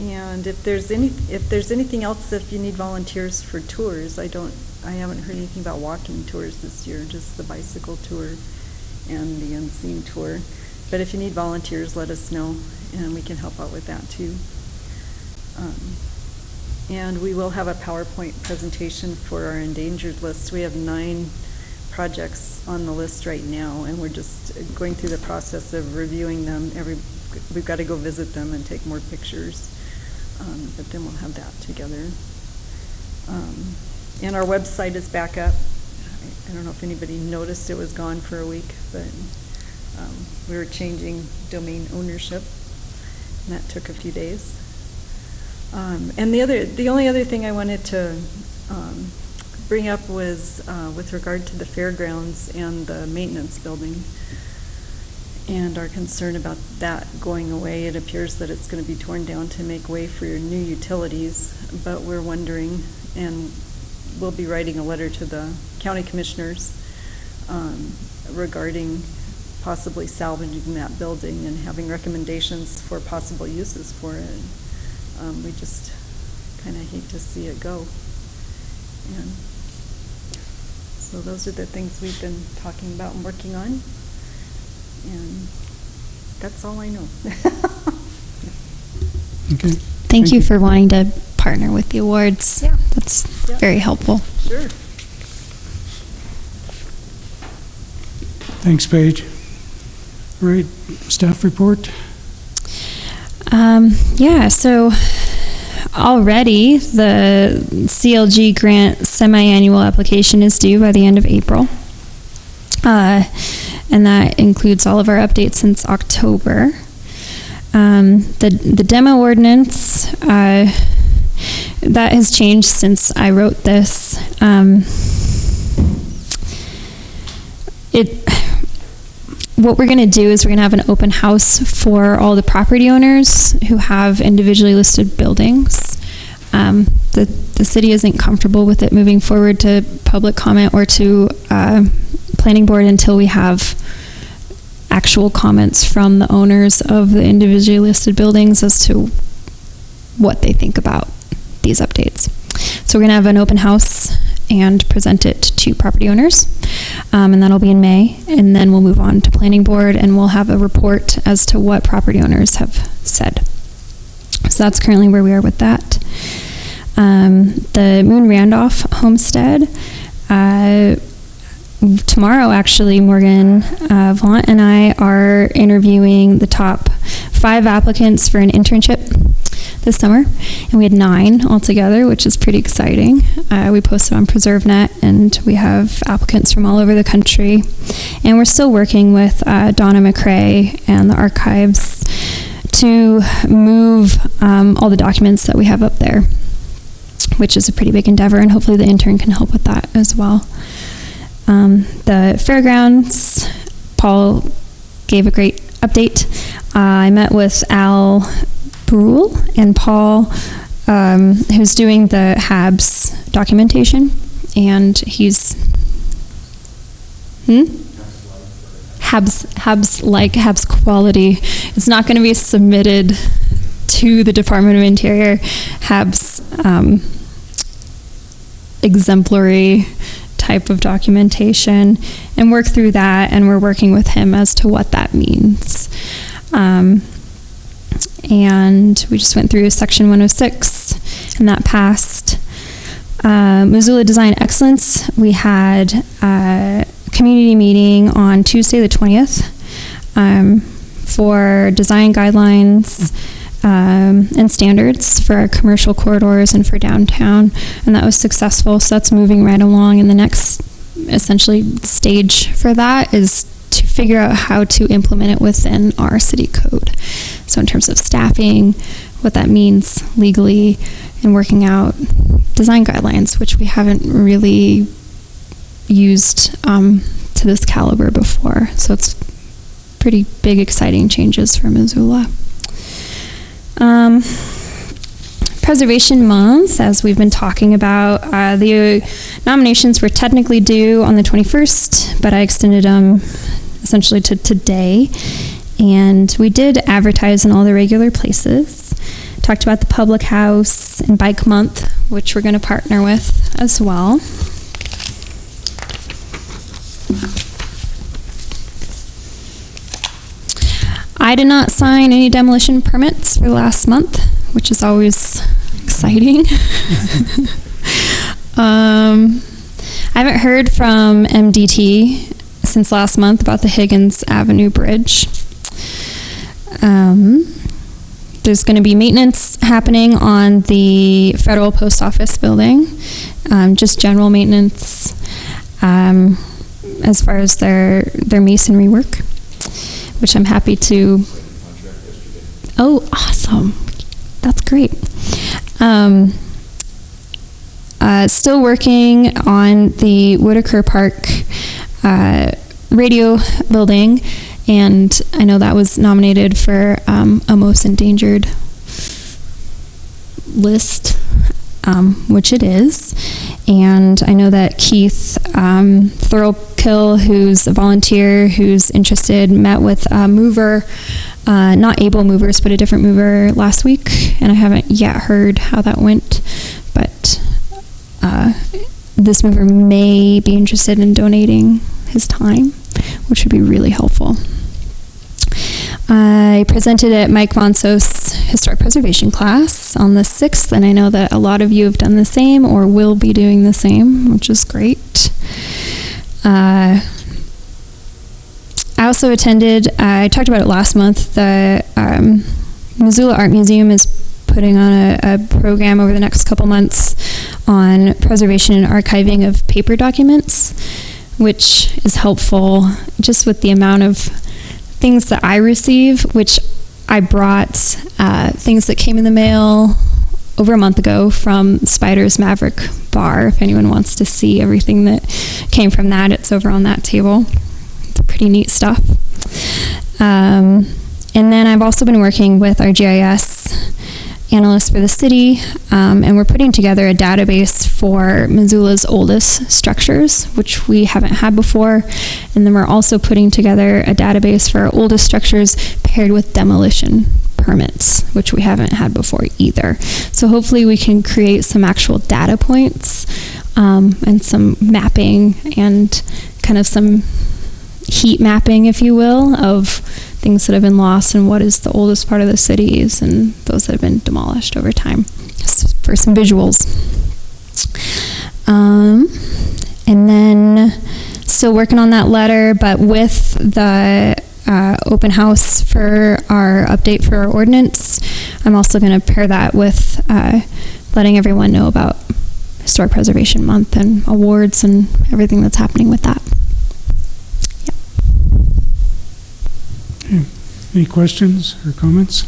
And if there's anything else, if you need volunteers for tours, I haven't heard anything about walking tours this year, just the bicycle tour and the unseen tour. But if you need volunteers, let us know, and we can help out with that too. And we will have a PowerPoint presentation for our endangered list. We have 9 projects on the list right now, and we're just going through the process of reviewing them. We've got to go visit them and take more pictures, but then we'll have that together. And our website is back up. I don't know if anybody noticed it was gone for a week, but we were changing domain ownership, and that took a few days. And the only other thing I wanted to bring up was with regard to the fairgrounds and the maintenance building and our concern about that going away. It appears that it's going to be torn down to make way for your new utilities, but we're wondering, and we'll be writing a letter to the county commissioners regarding possibly salvaging that building and having recommendations for possible uses for it. We just kind of hate to see it go. And so those are the things we've been talking about and working on. And that's all I know. Okay. Thank you for wanting to partner with the awards. Yeah. That's Yeah. very helpful. Sure. Thanks, Paige. All right, staff report? Yeah, so already the CLG grant semi-annual application is due by the end of April. And that includes all of our updates since October. The demo ordinance, that has changed since I wrote this. What we're going to do is we're going to have an open house for all the property owners who have individually listed buildings. The city isn't comfortable with it moving forward to public comment or to planning board until we have actual comments from the owners of the individually listed buildings as to what they think about these updates. So we're going to have an open house and present it to property owners, and that'll be in May, and then we'll move on to planning board and we'll have a report as to what property owners have said. So that's currently where we are with that. The Moon Randolph homestead, tomorrow actually Morgan Vaughn and I are interviewing the top 5 applicants for an internship this summer, and we had 9 altogether, which is pretty exciting. We posted on PreserveNet, and we have applicants from all over the country, and we're still working with Donna McCrae and the archives to move all the documents that we have up there, which is a pretty big endeavor, and hopefully the intern can help with that as well. The fairgrounds, Paul gave a great update. I met with Al Brule and Paul, who's doing the HABS documentation, and he's HABS quality. It's not going to be submitted to the Department of Interior. HABS exemplary type of documentation, and work through that, and we're working with him as to what that means. And we just went through section 106, and that passed. Missoula Design Excellence, we had a community meeting on Tuesday the 20th for design guidelines and standards for our commercial corridors and for downtown, and that was successful, so that's moving right along. And the next essentially stage for that is to figure out how to implement it within our city code. So in terms of staffing, what that means legally, and working out design guidelines, which we haven't really used to this caliber before. So it's pretty big, exciting changes for Missoula. Preservation Month, as we've been talking about, the nominations were technically due on the 21st, but I extended them essentially to today. And we did advertise in all the regular places. Talked about the public house and bike month, which we're going to partner with as well. I did not sign any demolition permits for the last month, which is always exciting. I haven't heard from MDT since last month about the Higgins Avenue Bridge. There's going to be maintenance happening on the Federal Post Office building, just general maintenance as far as their masonry work, which I'm happy to. Oh, awesome. That's great. Still working on the Whitaker Park radio building, and I know that was nominated for a most endangered list, which it is. And I know that Keith Thorokill, who's a volunteer who's interested, met with a mover, not Able Movers, but a different mover last week, and I haven't yet heard how that went, but this mover may be interested in donating his time, which would be really helpful. I presented at Mike Monso's Historic Preservation class on the 6th, and I know that a lot of you have done the same or will be doing the same, which is great. I also attended, I talked about it last month, the Missoula Art Museum is putting on a program over the next couple months on preservation and archiving of paper documents, which is helpful just with the amount of things that I receive, which I brought things that came in the mail over a month ago from Spider's Maverick Bar. If anyone wants to see everything that came from that, it's over on that table. It's pretty neat stuff. And then I've also been working with our GIS analyst for the city, and we're putting together a database for Missoula's oldest structures, which we haven't had before. And then we're also putting together a database for our oldest structures paired with demolition permits, which we haven't had before either. So hopefully we can create some actual data points and some mapping and kind of some heat mapping, if you will, of things that have been lost and what is the oldest part of the cities and those that have been demolished over time, for some visuals. And then still working on that letter, but with the open house for our update for our ordinance, I'm also going to pair that with letting everyone know about Historic Preservation Month and awards and everything that's happening with that. Any questions or comments?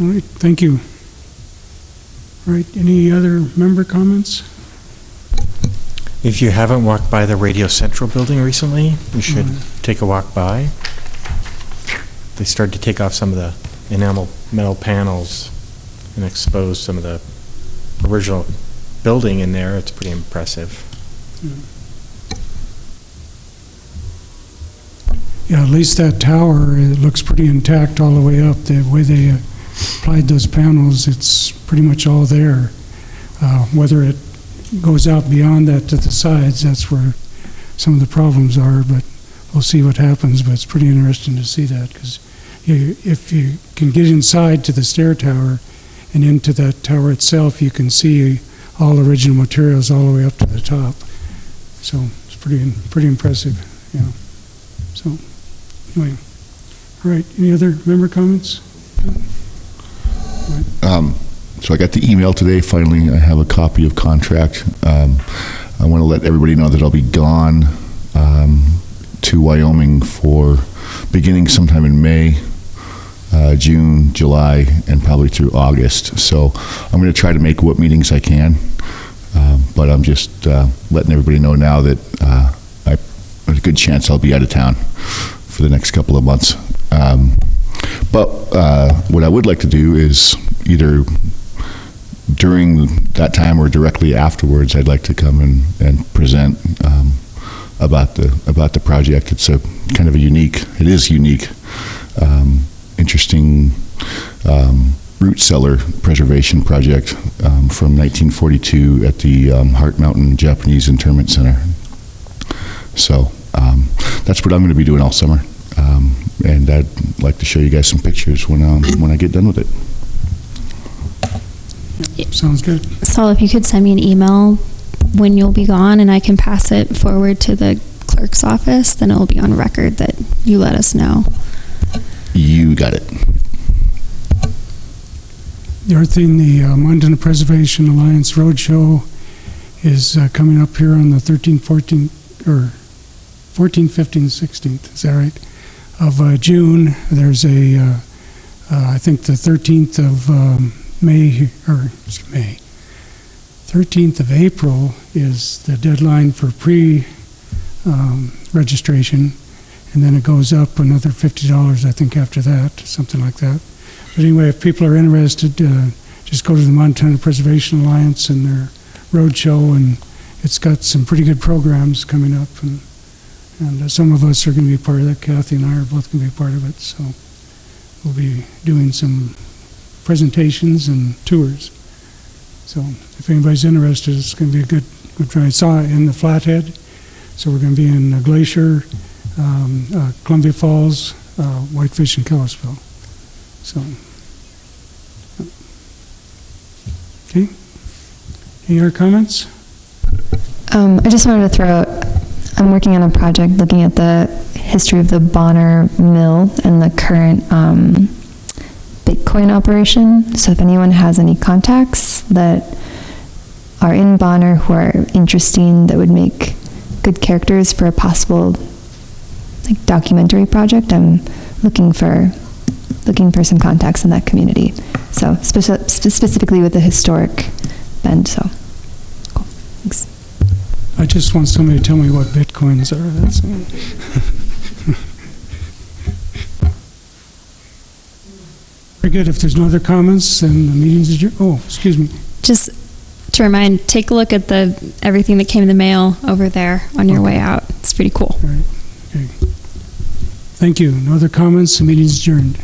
All right, thank you. All right, any other member comments? If you haven't walked by the Radio Central building recently, you should take a walk by. They started to take off some of the enamel metal panels and expose some of the original building in there. It's pretty impressive. Yeah, at least that tower, it looks pretty intact all the way up. The way they applied those panels, it's pretty much all there. Whether it goes out beyond that to the sides, that's where some of the problems are, but we'll see what happens. But it's pretty interesting to see that, because if you can get inside to the stair tower and into that tower itself, you can see all original materials all the way up to the top. So it's pretty impressive, yeah. So anyway, all right, any other member comments? So I got the email today. Finally, I have a copy of contract. I want to let everybody know that I'll be gone to Wyoming for beginning sometime in May, June, July, and probably through August. So I'm going to try to make what meetings I can, but I'm just letting everybody know now that there's a good chance I'll be out of town for the next couple of months. But what I would like to do is either during that time or directly afterwards, I'd like to come and present about the project. It's a kind of a unique, interesting root cellar preservation project from 1942 at the Heart Mountain Japanese Internment Center. So that's what I'm going to be doing all summer. And I'd like to show you guys some pictures when I get done with it. Sounds good. Saul, if you could send me an email when you'll be gone and I can pass it forward to the clerk's office, then it will be on record that you let us know. You got it. The other thing, the Montana Preservation Alliance Roadshow is coming up here on the 13th, 14th, or 14th, 15th, 16th, is that right, of June. There's a, I think the 13th of May, 13th of April is the deadline for pre-registration, and then it goes up another $50, I think, after that, something like that. But anyway, if people are interested, just go to the Montana Preservation Alliance and their roadshow, and it's got some pretty good programs coming up, and some of us are going to be part of that. Kathy and I are both going to be part of it, so we'll be doing some presentations and tours. So if anybody's interested, it's going to be a good try. I saw it in the Flathead, so we're going to be in Glacier, Columbia Falls, Whitefish, and Kalispell. So, okay. Any other comments? I just wanted to throw out, I'm working on a project looking at the history of the Bonner Mill and the current Bitcoin operation. So if anyone has any contacts that are in Bonner who are interesting, that would make good characters for a possible documentary project, I'm looking for some contacts in that community. So specifically with the historic bend. So cool. Thanks. I just want somebody to tell me what Bitcoins are. That's very good. If there's no other comments, then the meeting's adjourned. Oh, excuse me. Just to remind, take a look at everything that came in the mail over there on your way out. It's pretty cool. All right. Okay. Thank you. No other comments. The meeting's adjourned.